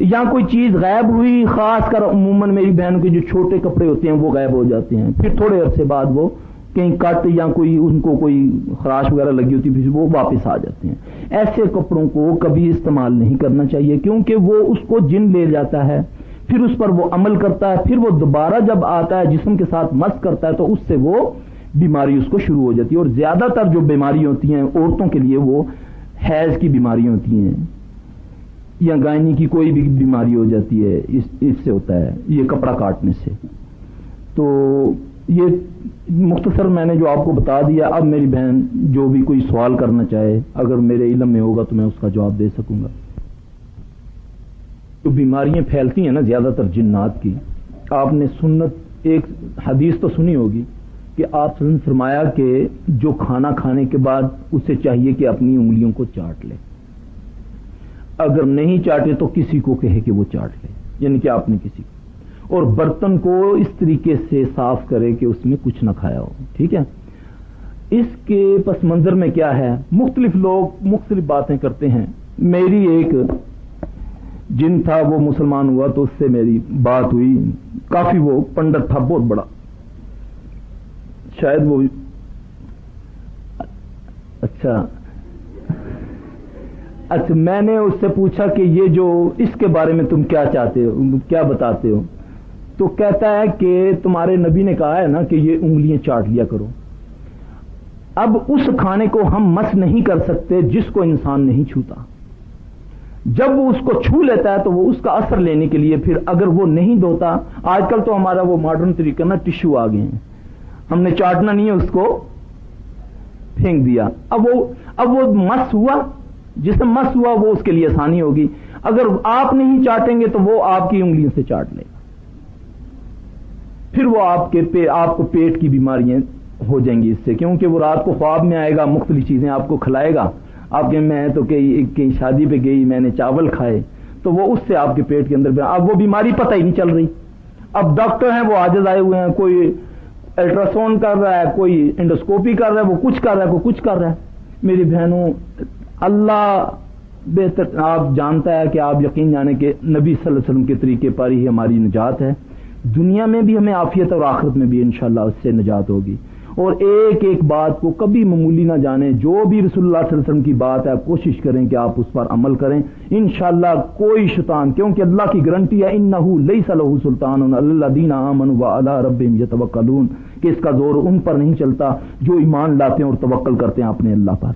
یا کوئی چیز غائب ہوئی، خاص کر عموماً میری بہن کے جو چھوٹے کپڑے ہوتے ہیں وہ غائب ہو جاتے ہیں، پھر تھوڑے عرصے بعد وہ کہیں کٹ یا کوئی ان کو کوئی خراش وغیرہ لگی ہوتی پھر وہ واپس آ جاتے ہیں۔ ایسے کپڑوں کو کبھی استعمال نہیں کرنا چاہیے، کیونکہ وہ اس کو جن لے جاتا ہے، پھر اس پر وہ عمل کرتا ہے، پھر وہ دوبارہ جب آتا ہے جسم کے ساتھ مس کرتا ہے تو اس سے وہ بیماری اس کو شروع ہو جاتی ہے۔ اور زیادہ تر جو بیماری ہوتی ہیں عورتوں کے لیے وہ حیض کی بیماری ہوتی ہیں، یا گائنی کی کوئی بھی بیماری ہو جاتی ہے، اس سے ہوتا ہے یہ کپڑا کاٹنے سے۔ تو یہ مختصر میں نے جو آپ کو بتا دیا۔ اب میری بہن جو بھی کوئی سوال کرنا چاہے اگر میرے علم میں ہوگا تو میں اس کا جواب دے سکوں گا۔ جو بیماریاں پھیلتی ہیں نا زیادہ تر جنات کی، آپ نے سنت ایک حدیث تو سنی ہوگی کہ آپ نے فرمایا کہ جو کھانا کھانے کے بعد اسے چاہیے کہ اپنی انگلیوں کو چاٹ لے، اگر نہیں چاٹے تو کسی کو کہے کہ وہ چاٹ لے، یعنی کہ آپ نے کسی کو، اور برتن کو اس طریقے سے صاف کرے کہ اس میں کچھ نہ کھایا ہو، ٹھیک ہے۔ اس کے پس منظر میں کیا ہے، مختلف لوگ مختلف باتیں کرتے ہیں۔ میری ایک جن تھا وہ مسلمان ہوا تو اس سے میری بات ہوئی، کافی وہ پنڈت تھا بہت بڑا، شاید وہ اچھا میں نے اس سے پوچھا کہ یہ جو اس کے بارے میں تم کیا چاہتے ہو، کیا بتاتے ہو؟ تو کہتا ہے کہ تمہارے نبی نے کہا ہے نا کہ یہ انگلیاں چاٹ لیا کرو۔ اب اس کھانے کو ہم مس نہیں کر سکتے جس کو انسان نہیں چھوتا، جب وہ اس کو چھو لیتا ہے تو وہ اس کا اثر لینے کے لیے پھر اگر وہ نہیں دھوتا، آج کل تو ہمارا وہ ماڈرن طریقہ نا ٹشو آ گئے ہیں، ہم نے چاٹنا نہیں ہے اس کو پھینک دیا، اب وہ مس ہوا، جس سے مس ہوا وہ اس کے لیے آسانی ہوگی، اگر آپ نہیں چاٹیں گے تو وہ آپ کی انگلیوں سے چاٹ لے گا، پھر وہ آپ کو پیٹ کی بیماریاں ہو جائیں گی اس سے، کیونکہ وہ رات کو خواب میں آئے گا، مختلف چیزیں آپ کو کھلائے گا، آپ کے میں تو کہیں شادی پہ گئی میں نے چاول کھائے تو وہ اس سے آپ کے پیٹ کے اندر اب وہ بیماری پتہ ہی نہیں چل رہی۔ اب ڈاکٹر ہیں وہ عاجز آئے ہوئے ہیں، کوئی الٹراساؤنڈ کر رہا ہے، کوئی انڈوسکوپی کر رہا ہے، وہ کچھ کر رہا ہے، کوئی کچھ کر رہا ہے۔ میری بہنوں، اللہ بہتر آپ جانتا ہے کہ آپ یقین جانے کہ نبی صلی اللہ علیہ وسلم کے طریقے پر ہی ہماری نجات ہے، دنیا میں بھی ہمیں عافیت اور آخرت میں بھی انشاءاللہ اس سے نجات ہوگی۔ اور ایک ایک بات کو کبھی معمولی نہ جانیں، جو بھی رسول اللہ صلی اللہ علیہ وسلم کی بات ہے کوشش کریں کہ آپ اس پر عمل کریں، انشاءاللہ کوئی شیطان، کیونکہ اللہ کی گارنٹی ہے انہ لیس لہ سلطان علی الذین آمنوا وعلی ربہم یتوکلون، کہ اس کا زور ان پر نہیں چلتا جو ایمان لاتے ہیں اور توکل کرتے ہیں اپنے اللہ پر۔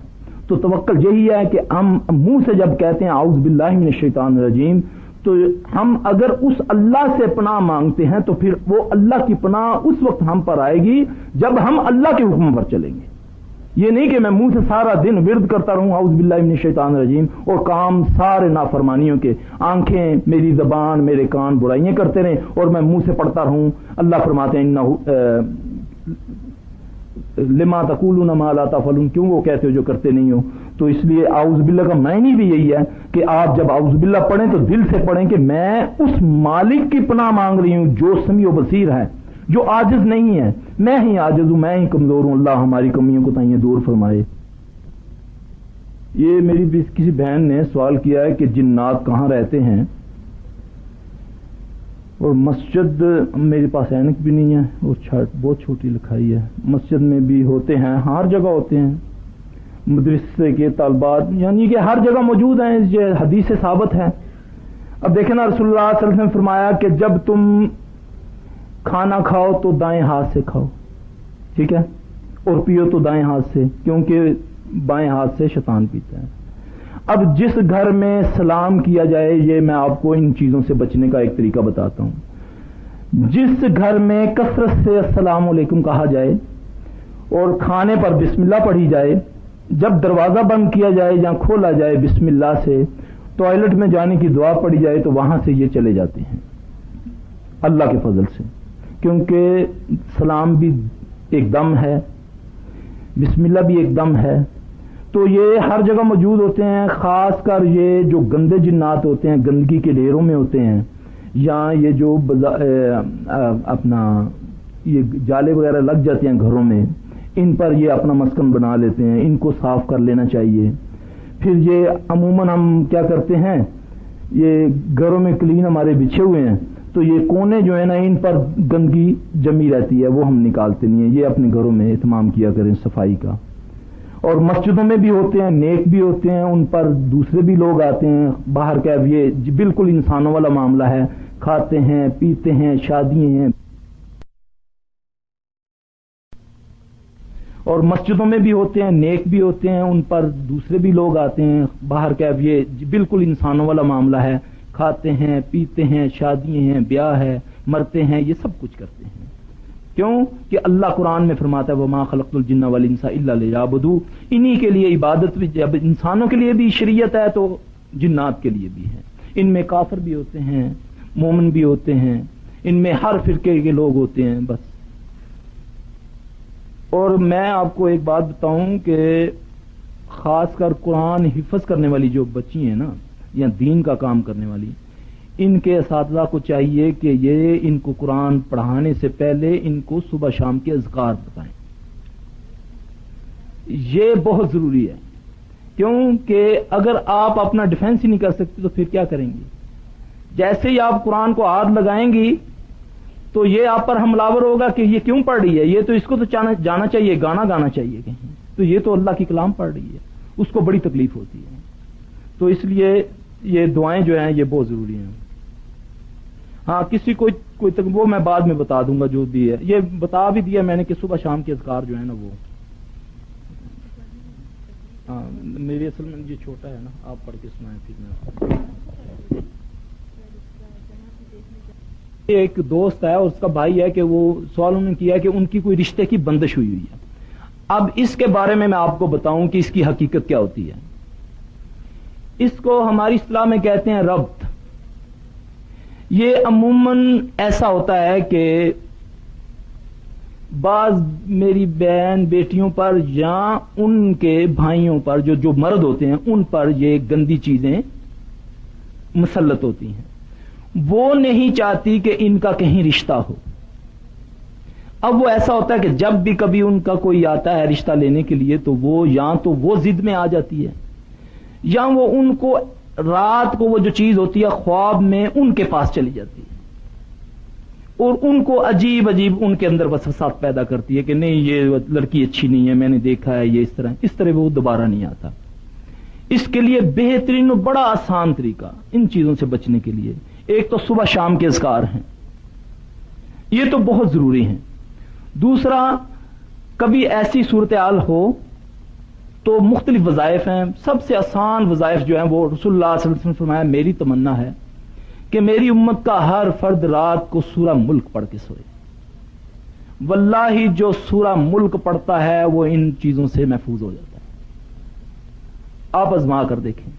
تو توکل یہی ہے کہ ہم منہ سے جب کہتے ہیں اعوذ باللہ من الشیطان الرجیم، تو ہم اگر اس اللہ سے پناہ مانگتے ہیں تو پھر وہ اللہ کی پناہ اس وقت ہم پر آئے گی جب ہم اللہ کے حکم پر چلیں گے۔ یہ نہیں کہ میں منہ سے سارا دن ورد کرتا رہوں اعوذ باللہ من الشیطان الرجیم اور کام سارے نافرمانیوں کے، آنکھیں، میری زبان، میرے کان برائیاں کرتے رہیں اور میں منہ سے پڑھتا رہوں۔ اللہ فرماتے ہیں لما تقولون ما لا تفعلون، کیوں وہ کہتے ہو جو کرتے نہیں ہو۔ تو اس لیے اعوذ باللہ کا معنی بھی یہی ہے کہ آپ جب اعوذ باللہ پڑھیں تو دل سے پڑھیں کہ میں اس مالک کی پناہ مانگ رہی ہوں جو سمیع و بصیر ہے، جو عاجز نہیں ہے، میں ہی عاجز ہوں، میں ہی کمزور ہوں، اللہ ہماری کمیوں کو تائیں دور فرمائے۔ یہ میری کسی بہن نے سوال کیا ہے کہ جنات کہاں رہتے ہیں، اور مسجد میرے پاس اینک بھی نہیں ہے اور بہت چھوٹی لکھائی ہے، مسجد میں بھی ہوتے ہیں، ہر جگہ ہوتے ہیں، مدرسے کے طالبات، یعنی کہ ہر جگہ موجود ہیں، یہ حدیث سے ثابت ہے۔ اب دیکھیں نا، رسول اللہ صلی اللہ علیہ وسلم نے فرمایا کہ جب تم کھانا کھاؤ تو دائیں ہاتھ سے کھاؤ، ٹھیک ہے، اور پیو تو دائیں ہاتھ سے، کیونکہ بائیں ہاتھ سے شیطان پیتا ہے۔ اب جس گھر میں سلام کیا جائے، یہ میں آپ کو ان چیزوں سے بچنے کا ایک طریقہ بتاتا ہوں۔ جس گھر میں کثرت سے السلام علیکم کہا جائے اور کھانے پر بسم اللہ پڑھی جائے، جب دروازہ بند کیا جائے یا کھولا جائے بسم اللہ سے، ٹوائلٹ میں جانے کی دعا پڑھی جائے تو وہاں سے یہ چلے جاتے ہیں اللہ کے فضل سے، کیونکہ سلام بھی ایک دم ہے، بسم اللہ بھی ایک دم ہے۔ تو یہ ہر جگہ موجود ہوتے ہیں، خاص کر یہ جو گندے جنات ہوتے ہیں، گندگی کے ڈھیروں میں ہوتے ہیں، یا یہ جو اپنا یہ جالے وغیرہ لگ جاتے ہیں گھروں میں، ان پر یہ اپنا مسکن بنا لیتے ہیں، ان کو صاف کر لینا چاہیے۔ پھر یہ عموماً ہم کیا کرتے ہیں، یہ گھروں میں کلین ہمارے بچھے ہوئے ہیں، تو یہ کونے جو ہے نا، ان پر گندگی جمی رہتی ہے، وہ ہم نکالتے نہیں ہیں۔ یہ اپنے گھروں میں اہتمام کیا کریں صفائی کا۔ اور مسجدوں میں بھی ہوتے ہیں، نیک بھی ہوتے ہیں، ان پر دوسرے بھی لوگ آتے ہیں باہر کا، یہ بالکل انسانوں والا معاملہ ہے، کھاتے ہیں، پیتے ہیں، شادی ہیں، اور مسجدوں میں بھی ہوتے ہیں، نیک بھی ہوتے ہیں، ان پر دوسرے بھی لوگ آتے ہیں باہر کا، یہ بالکل انسانوں والا معاملہ ہے، کھاتے ہیں، پیتے ہیں، شادی ہیں، بیاہ ہے، مرتے ہیں، یہ سب کچھ کرتے ہیں۔ کیوں کہ اللہ قرآن میں فرماتا ہے وما خلقت الجن والانس الا لیعبدون، انہی کے لیے عبادت بھی، جب انسانوں کے لیے بھی شریعت ہے تو جنات کے لیے بھی ہے۔ ان میں کافر بھی ہوتے ہیں، مومن بھی ہوتے ہیں، ان میں ہر فرقے کے لوگ ہوتے ہیں بس۔ اور میں آپ کو ایک بات بتاؤں کہ خاص کر قرآن حفظ کرنے والی جو بچی ہیں نا، یا دین کا کام کرنے والی، ان کے اساتذہ کو چاہیے کہ یہ ان کو قرآن پڑھانے سے پہلے ان کو صبح شام کے اذکار بتائیں۔ یہ بہت ضروری ہے، کیونکہ اگر آپ اپنا ڈیفنس ہی نہیں کر سکتے تو پھر کیا کریں گے؟ جیسے ہی آپ قرآن کو ہاتھ لگائیں گی تو یہ آپ پر حملہ ہوگا کہ یہ کیوں پڑھ رہی ہے، یہ تو اس کو تو جانا چاہیے، گانا گانا چاہیے کہیں، تو یہ تو اللہ کی کلام پڑھ رہی ہے، اس کو بڑی تکلیف ہوتی ہے۔ تو اس لیے یہ دعائیں جو ہیں یہ بہت ضروری ہیں۔ ہاں کسی کوئی وہ میں بعد میں بتا دوں گا، جو بھی ہے یہ بتا بھی دیا میں نے کہ صبح شام کے اذکار جو ہے نا وہ، ہاں میری اصل میں یہ چھوٹا ہے نا، آپ پڑھ کے سنائیں پھر میں۔ ایک دوست ہے اور اس کا بھائی ہے کہ وہ سوال انہوں نے کیا کہ ان کی کوئی رشتے کی بندش ہوئی ہے۔ اب اس کے بارے میں آپ کو بتاؤں کہ اس کی حقیقت کیا ہوتی ہے۔ اس کو ہماری اصطلاح میں کہتے ہیں ربط۔ یہ عموماً ایسا ہوتا ہے کہ بعض میری بہن بیٹیوں پر یا ان کے بھائیوں پر جو مرد ہوتے ہیں ان پر یہ گندی چیزیں مسلط ہوتی ہیں، وہ نہیں چاہتی کہ ان کا کہیں رشتہ ہو۔ اب وہ ایسا ہوتا ہے کہ جب بھی کبھی ان کا کوئی آتا ہے رشتہ لینے کے لیے تو وہ یا تو وہ ضد میں آ جاتی ہے، یا وہ ان کو رات کو وہ جو چیز ہوتی ہے خواب میں ان کے پاس چلی جاتی ہے، اور ان کو عجیب عجیب ان کے اندر وسوسات پیدا کرتی ہے کہ نہیں یہ لڑکی اچھی نہیں ہے، میں نے دیکھا ہے یہ اس طرح وہ دوبارہ نہیں آتا۔ اس کے لیے بہترین اور بڑا آسان طریقہ ان چیزوں سے بچنے کے لیے ایک تو صبح شام کے اذکار ہیں، یہ تو بہت ضروری ہیں۔ دوسرا، کبھی ایسی صورتحال ہو تو مختلف وظائف ہیں، سب سے آسان وظائف جو ہیں وہ رسول اللہ صلی اللہ علیہ وسلم نے فرمایا میری تمنا ہے کہ میری امت کا ہر فرد رات کو سورہ ملک پڑھ کے سوئے۔ واللہ جو سورہ ملک پڑھتا ہے وہ ان چیزوں سے محفوظ ہو جاتا ہے۔ آپ آزما کر دیکھیں۔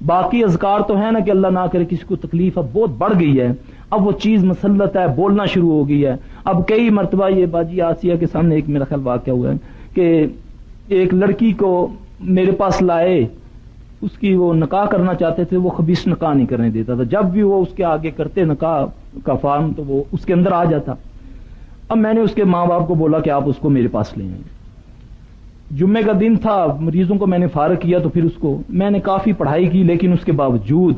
باقی اذکار تو ہے نا کہ اللہ نہ کرے کسی کو تکلیف اب بہت بڑھ گئی ہے، اب وہ چیز مسلط ہے، بولنا شروع ہو گئی ہے۔ اب کئی مرتبہ یہ باجی آسیہ کے سامنے ایک میرا خیال واقعہ ہوا ہے کہ ایک لڑکی کو میرے پاس لائے، اس کی وہ نکاح کرنا چاہتے تھے، وہ خبیث نکاح نہیں کرنے دیتا تھا، جب بھی وہ اس کے آگے کرتے نکاح کا فارم تو وہ اس کے اندر آ جاتا۔ اب میں نے اس کے ماں باپ کو بولا کہ آپ اس کو میرے پاس لے آئیں۔ جمعے کا دن تھا، مریضوں کو میں نے فارغ کیا تو پھر اس کو میں نے کافی پڑھائی کی، لیکن اس کے باوجود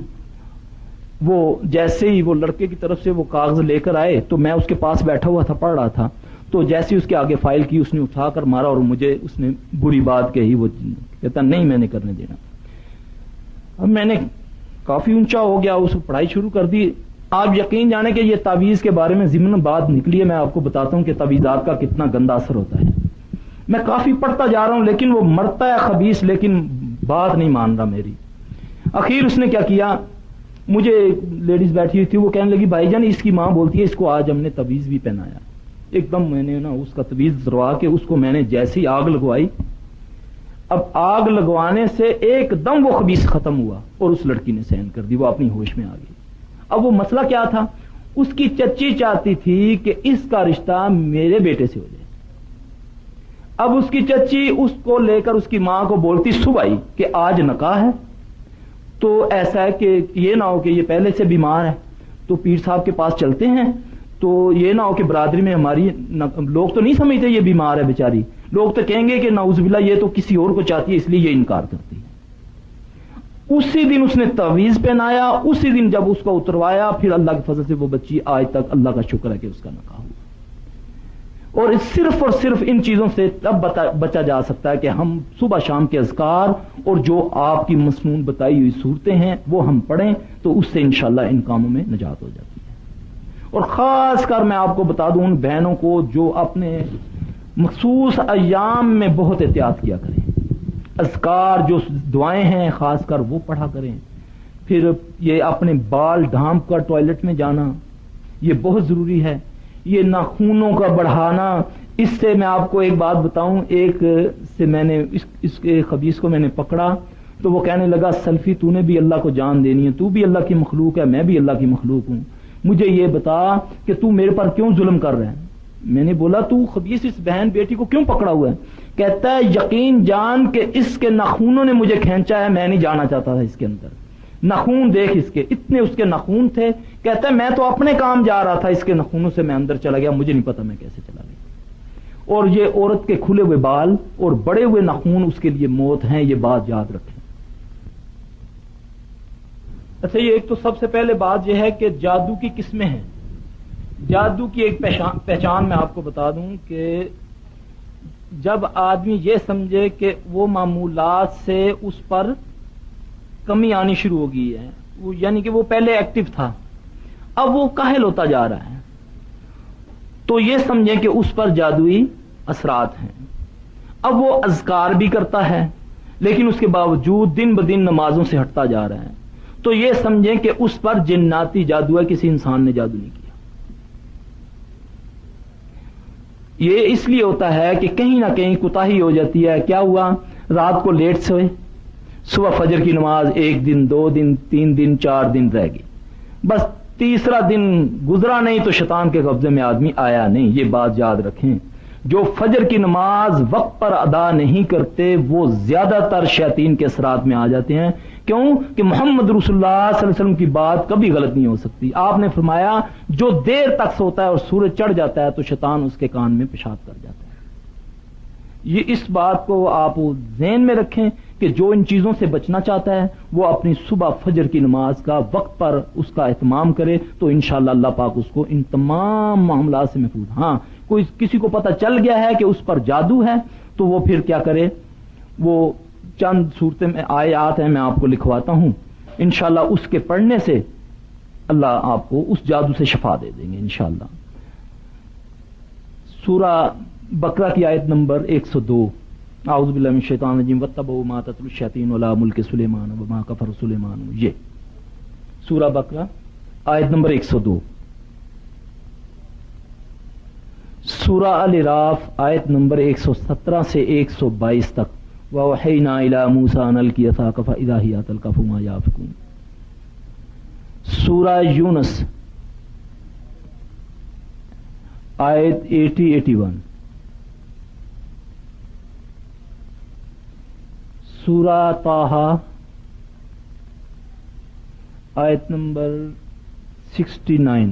وہ جیسے ہی وہ لڑکے کی طرف سے وہ کاغذ لے کر آئے تو میں اس کے پاس بیٹھا ہوا تھا، پڑھ رہا تھا، تو جیسے ہی اس کے آگے فائل کی اس نے اٹھا کر مارا اور مجھے اس نے بری بات کہی۔ وہ کہتا نہیں میں نے کرنے دینا۔ اب میں نے کافی اونچا ہو گیا، اس پڑھائی شروع کر دی. آپ یقین جانے کہ یہ تعویذ کے بارے میں ضمن بات نکلی ہے. میں آپ کو بتاتا ہوں کہ تعویذات کا کتنا گندا اثر ہوتا ہے. میں کافی پڑھتا جا رہا ہوں لیکن وہ مرتا ہے خبیث، لیکن بات نہیں مان رہا میری. اخیر اس نے کیا کیا، مجھے لیڈیز بیٹھی ہوئی تھی، وہ کہنے لگی بھائی جان اس کی ماں بولتی ہے اس کو آج ہم نے تعویذ بھی پہنایا. ایک دم میں نے نا اس کا تعویذ ضروا کے اس کو میں نے جیسی آگ لگوائی، اب آگ لگوانے سے ایک دم وہ خبیث ختم ہوا اور اس لڑکی نے سہن کر دی، وہ اپنی ہوش میں آ گئی. اب وہ مسئلہ کیا تھا، اس کی چچی چاہتی تھی کہ اس کا رشتہ میرے بیٹے سے ہو جائے. اب اس کی چچی اس کو لے کر اس کی ماں کو بولتی صبح ہی کہ آج نکاح ہے، تو ایسا ہے کہ یہ نہ ہو کہ یہ پہلے سے بیمار ہے تو پیر صاحب کے پاس چلتے ہیں، تو یہ نہ ہو کہ برادری میں ہماری لوگ تو نہیں سمجھتے یہ بیمار ہے بیچاری، لوگ تو کہیں گے کہ نعوذ باللہ یہ تو کسی اور کو چاہتی ہے اس لیے یہ انکار کرتی ہے. اسی دن اس نے تعویذ پہنایا، اسی دن جب اس کو اتروایا، پھر اللہ کے فضل سے وہ بچی آج تک اللہ کا شکر ہے کہ اس کا نکاح ہوا. اور صرف ان چیزوں سے تب بچا جا سکتا ہے کہ ہم صبح شام کے اذکار اور جو آپ کی مسنون بتائی ہوئی صورتیں ہیں وہ ہم پڑھیں، تو اس سے انشاءاللہ ان کاموں میں نجات ہو جاتی ہے. اور خاص کر میں آپ کو بتا دوں ان بہنوں کو جو اپنے مخصوص ایام میں بہت احتیاط کیا کریں، اذکار جو دعائیں ہیں خاص کر وہ پڑھا کریں. پھر یہ اپنے بال ڈھانپ کر ٹوائلٹ میں جانا یہ بہت ضروری ہے. یہ ناخونوں کا بڑھانا، اس سے میں آپ کو ایک بات بتاؤں، ایک سے میں نے اس کے خبیث کو میں نے پکڑا تو وہ کہنے لگا سلفی تو نے بھی اللہ کو جان دینی ہے، تو بھی اللہ کی مخلوق ہے، میں بھی اللہ کی مخلوق ہوں، مجھے یہ بتا کہ تو میرے پر کیوں ظلم کر رہا ہے. میں نے بولا تو خبیث اس بہن بیٹی کو کیوں پکڑا ہوا ہے؟ کہتا ہے یقین جان کہ اس کے ناخونوں نے مجھے کھینچا ہے، میں نہیں جانا چاہتا تھا اس کے اندر. ناخون دیکھ اس کے، اتنے اس کے ناخون تھے. کہتا ہے میں تو اپنے کام جا رہا تھا، اس کے ناخونوں سے میں اندر چلا گیا، مجھے نہیں پتا میں کیسے چلا گیا. اور یہ عورت کے کھلے ہوئے بال اور بڑے ہوئے ناخون اس کے لیے موت ہیں، یہ بات یاد رکھیں. اچھا یہ ایک تو سب سے پہلے بات یہ ہے کہ جادو کی قسمیں ہیں. جادو کی ایک پہچان میں آپ کو بتا دوں کہ جب آدمی یہ سمجھے کہ وہ معمولات سے اس پر کمی آنی شروع ہو گئی ہے، یعنی کہ وہ پہلے ایکٹیو تھا اب وہ کاہل ہوتا جا رہا ہے، تو یہ سمجھیں کہ اس پر جادوئی اثرات ہیں. اب وہ اذکار بھی کرتا ہے لیکن اس کے باوجود دن بدن نمازوں سے ہٹتا جا رہا ہے، تو یہ سمجھیں کہ اس پر جناتی جادو ہے، کسی انسان نے جادو نہیں کیا. یہ اس لیے ہوتا ہے کہ کہیں نہ کہیں کوتاہی ہو جاتی ہے. کیا ہوا، رات کو لیٹ سوئے، صبح فجر کی نماز 1 دن 2 دن 3 دن 4 دن رہ گئی، بس تیسرا دن گزرا نہیں تو شیطان کے قبضے میں آدمی آیا نہیں. یہ بات یاد رکھیں، جو فجر کی نماز وقت پر ادا نہیں کرتے وہ زیادہ تر شیاطین کے اثرات میں آ جاتے ہیں. کیوں کہ محمد رسول اللہ صلی اللہ علیہ وسلم کی بات کبھی غلط نہیں ہو سکتی. آپ نے فرمایا جو دیر تک سوتا ہے اور سورج چڑھ جاتا ہے تو شیطان اس کے کان میں پیشاب کر جاتا ہے. یہ اس بات کو آپ ذہن میں رکھیں کہ جو ان چیزوں سے بچنا چاہتا ہے وہ اپنی صبح فجر کی نماز کا وقت پر اس کا اہتمام کرے تو انشاءاللہ اللہ پاک اس کو ان تمام معاملات سے محفوظ. ہاں کوئی کسی کو پتہ چل گیا ہے کہ اس پر جادو ہے تو وہ پھر کیا کرے، وہ چند صورتیں میں آیات ہیں میں آپ کو لکھواتا ہوں، انشاءاللہ اس کے پڑھنے سے اللہ آپ کو اس جادو سے شفا دے دیں گے انشاءاللہ. سورہ بقرہ کی آیت نمبر 102. اعوذ باللہ من الشیطان الرجیم واتبعوا ما تتلو الشیاطین علی ملک سلیمان وما کفر سلیمان. یہ سورہ بقرہ آیت نمبر 102. سورہ الاعراف آیت نمبر 117 سے 122 تک. وَأَوْحَيْنَا إِلَى مُوسَىٰ أَنْ أَلْقِ عَصَاكَ فَإِذَا هِيَ تَلْقَفُ مَا يَأْفِكُونَ. سورہ یونس آیت 80-81. سورہ طٰہٰ آیت نمبر 69.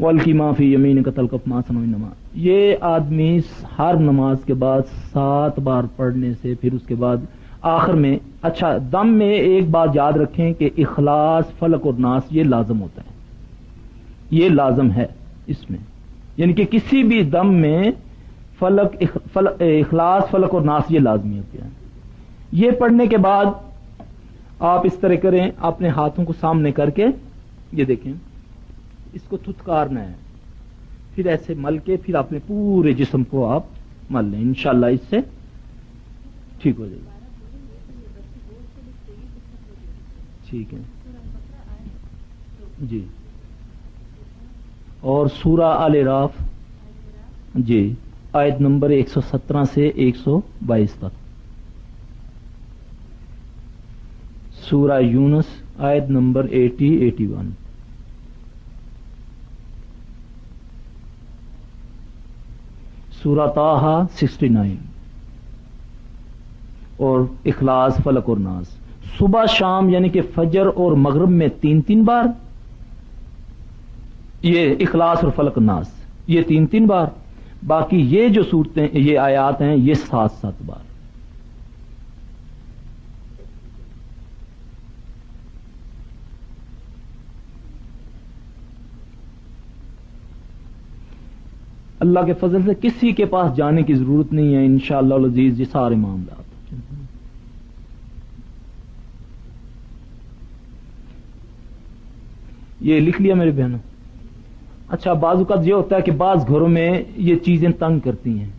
وَالْقِ مَا فِي يَمِينِكَ تَلْقَفْ مَا صَنَعُوا إِنَّمَا. یہ آدمی ہر نماز کے بعد 7 بار پڑھنے سے پھر اس کے بعد آخر میں اچھا دم میں ایک بات یاد رکھیں کہ اخلاص فلق اور ناس یہ لازم ہوتا ہے، یہ لازم ہے اس میں، یعنی کہ کسی بھی دم میں اخلاص فلق اور ناس یہ لازمی ہوتے ہیں. یہ پڑھنے کے بعد آپ اس طرح کریں، اپنے ہاتھوں کو سامنے کر کے یہ دیکھیں، اس کو تھتکارنا ہے، پھر ایسے مل کے پھر اپنے پورے جسم کو آپ مل لیں، انشاءاللہ اس سے ٹھیک ہو جائے گا. ٹھیک ہے جی. اور سورہ آل اعراف جی آیت نمبر 117 سے 122 تک. سورہ یونس آیت نمبر 80-81. سورہ طٰہٰ 69 اور اخلاص، فلق اور ناس. صبح شام یعنی کہ فجر اور مغرب میں 3 بار یہ اخلاص اور فلق ناس، یہ 3 بار. باقی یہ جو صورتیں، یہ آیات ہیں، یہ 7 بار. اللہ کے فضل سے کسی کے پاس جانے کی ضرورت نہیں ہے انشاءاللہ العزیز، یہ سارے معاملات. یہ لکھ لیا میرے بہنوں. اچھا، بعض اوقات یہ ہوتا ہے کہ بعض گھروں میں یہ چیزیں تنگ کرتی ہیں،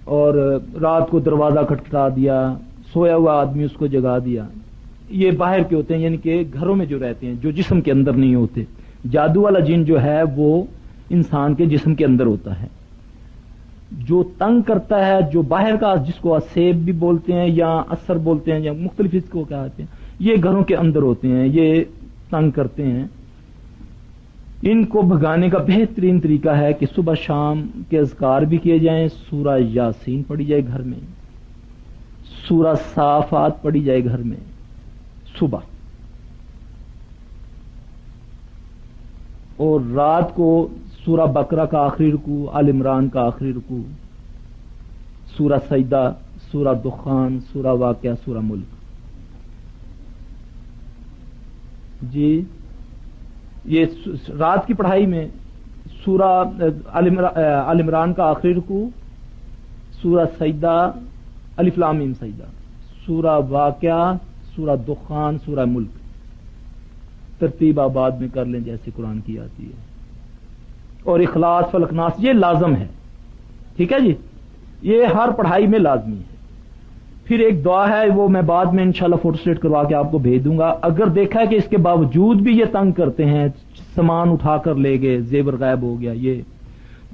اور رات کو دروازہ کھٹکھٹا دیا، سویا ہوا آدمی اس کو جگا دیا. یہ باہر کے ہوتے ہیں، یعنی کہ گھروں میں جو رہتے ہیں، جو جسم کے اندر نہیں ہوتے. جادو والا جن جو ہے وہ انسان کے جسم کے اندر ہوتا ہے. جو تنگ کرتا ہے، جو باہر کا، جس کو سیب بھی بولتے ہیں یا اثر بولتے ہیں یا مختلف اس کو کیا کہتے ہیں، یہ گھروں کے اندر ہوتے ہیں، یہ تنگ کرتے ہیں. ان کو بھگانے کا بہترین طریقہ ہے کہ صبح شام کے اذکار بھی کیے جائیں. سورہ یاسین پڑھی جائے گھر میں، سورہ صافات پڑھی جائے گھر میں صبح، اور رات کو سورہ بقرہ کا آخری رکوع، آل عمران کا آخری رکوع، سورہ سجدہ، سورہ دخان، سورہ واقعہ، سورہ ملک. جی یہ رات کی پڑھائی میں سورہ آل عمران کا آخری رکوع، سورہ سجدہ، الف لام میم سجدہ، سورہ واقعہ، سورہ دخان، سورہ ملک. ترتیب آباد میں کر لیں جیسے قرآن کی آتی ہے. اور اخلاص، فلق، ناس یہ لازم ہے. ٹھیک ہے جی، یہ ہر پڑھائی میں لازمی ہے. پھر ایک دعا ہے، وہ میں بعد میں انشاءاللہ فوٹو سٹیٹ کروا کے آپ کو بھیج دوں گا. اگر دیکھا ہے کہ اس کے باوجود بھی یہ تنگ کرتے ہیں، سامان اٹھا کر لے گئے، زیور غائب ہو گیا، یہ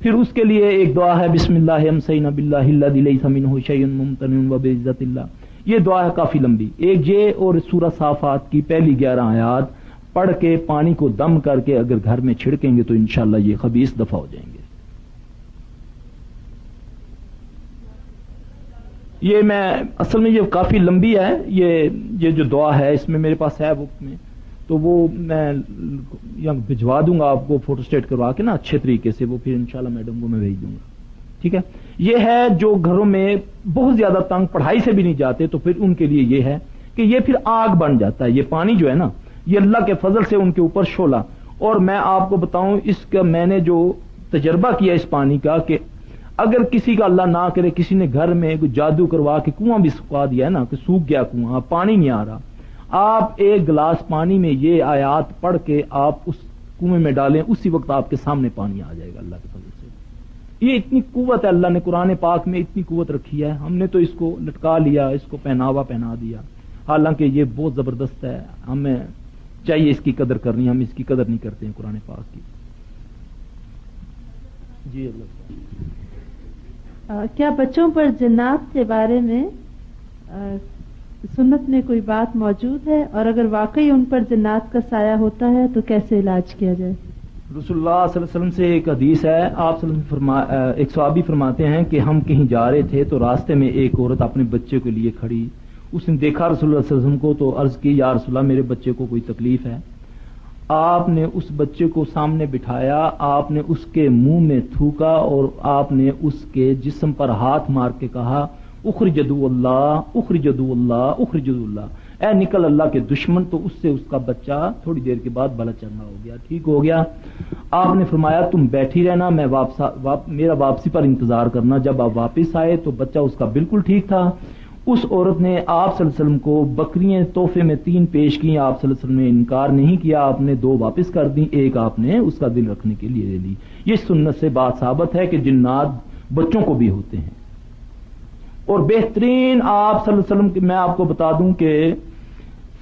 پھر اس کے لیے ایک دعا ہے، بسم اللہ امسینا باللہ الذی لیس منہ شیء ممتنع وبعزت اللہ. یہ دعا ہے کافی لمبی. ایک یہ اور سورہ صافات کی پہلی 11 آیات پڑھ کے پانی کو دم کر کے اگر گھر میں چھڑکیں گے تو انشاءاللہ یہ خبیث دفع ہو جائیں گے. یہ میں اصل میں یہ کافی لمبی ہے، یہ جو دعا ہے اس میں میرے پاس ہے وقت میں، تو وہ میں یہاں بھجوا دوں گا آپ کو فوٹو سٹیٹ کروا کے نا اچھے طریقے سے، وہ پھر انشاءاللہ میڈم کو میں بھیج دوں گا. ٹھیک ہے. یہ ہے جو گھروں میں بہت زیادہ تنگ، پڑھائی سے بھی نہیں جاتے، تو پھر ان کے لیے یہ ہے کہ یہ پھر آگ بن جاتا ہے. یہ پانی جو ہے نا، یہ اللہ کے فضل سے ان کے اوپر شعلہ. اور میں آپ کو بتاؤں اس کا میں نے جو تجربہ کیا اس پانی کا، کہ اگر کسی کا اللہ نہ کرے کسی نے گھر میں کوئی جادو کروا کے کنواں بھی سکھا دیا ہے نا، کہ سوکھ گیا کنواں، پانی نہیں آ رہا، آپ ایک گلاس پانی میں یہ آیات پڑھ کے آپ اس کنویں میں ڈالیں، اسی وقت آپ کے سامنے پانی آ جائے گا اللہ کے فضل سے. یہ اتنی قوت ہے، اللہ نے قرآن پاک میں اتنی قوت رکھی ہے. ہم نے تو اس کو لٹکا لیا، اس کو پہناوا پہنا دیا، حالانکہ یہ بہت زبردست ہے. ہمیں چاہیے اس کی قدر کرنی، ہم اس کی قدر نہیں کرتے ہیں قرآن پاک کی. جی اللہ. کیا بچوں پر جنات کے بارے میں سنت میں کوئی بات موجود ہے، اور اگر واقعی ان پر جنات کا سایہ ہوتا ہے تو کیسے علاج کیا جائے؟ رسول اللہ صلی اللہ علیہ وسلم سے ایک حدیث ہے، آپ صلی اللہ علیہ وسلم ایک صحابی فرماتے ہیں کہ ہم کہیں جا رہے تھے تو راستے میں ایک عورت اپنے بچے کے لیے کھڑی. اس نے دیکھا رسول اللہ صلی اللہ علیہ وسلم کو تو عرض کی، یا رسول اللہ میرے بچے کو کوئی تکلیف ہے. آپ نے اس بچے کو سامنے بٹھایا، آپ نے اس کے منہ میں تھوکا اور آپ نے اس کے جسم پر ہاتھ مار کے کہا، اخرج عدو اللہ، اخرج عدو اللہ، اخرج عدو اللہ، اے نکل اللہ کے دشمن. تو اس سے اس کا بچہ تھوڑی دیر کے بعد بھلا چنگا ہو گیا، ٹھیک ہو گیا. آپ نے فرمایا تم بیٹھی رہنا، میں میرا واپسی پر انتظار کرنا. جب آپ واپس آئے تو بچہ اس کا بالکل ٹھیک تھا. اس عورت نے آپ صلی اللہ علیہ وسلم کو بکریاں تحفے میں 3 پیش کی، آپ صلی اللہ علیہ وسلم نے انکار نہیں کیا، آپ نے 2 واپس کر دی، ایک آپ نے اس کا دل رکھنے کے لیے لے لی۔ یہ سنت سے بات ثابت ہے کہ جنات بچوں کو بھی ہوتے ہیں۔ اور بہترین آپ صلی اللہ علیہ وسلم کی میں آپ کو بتا دوں کہ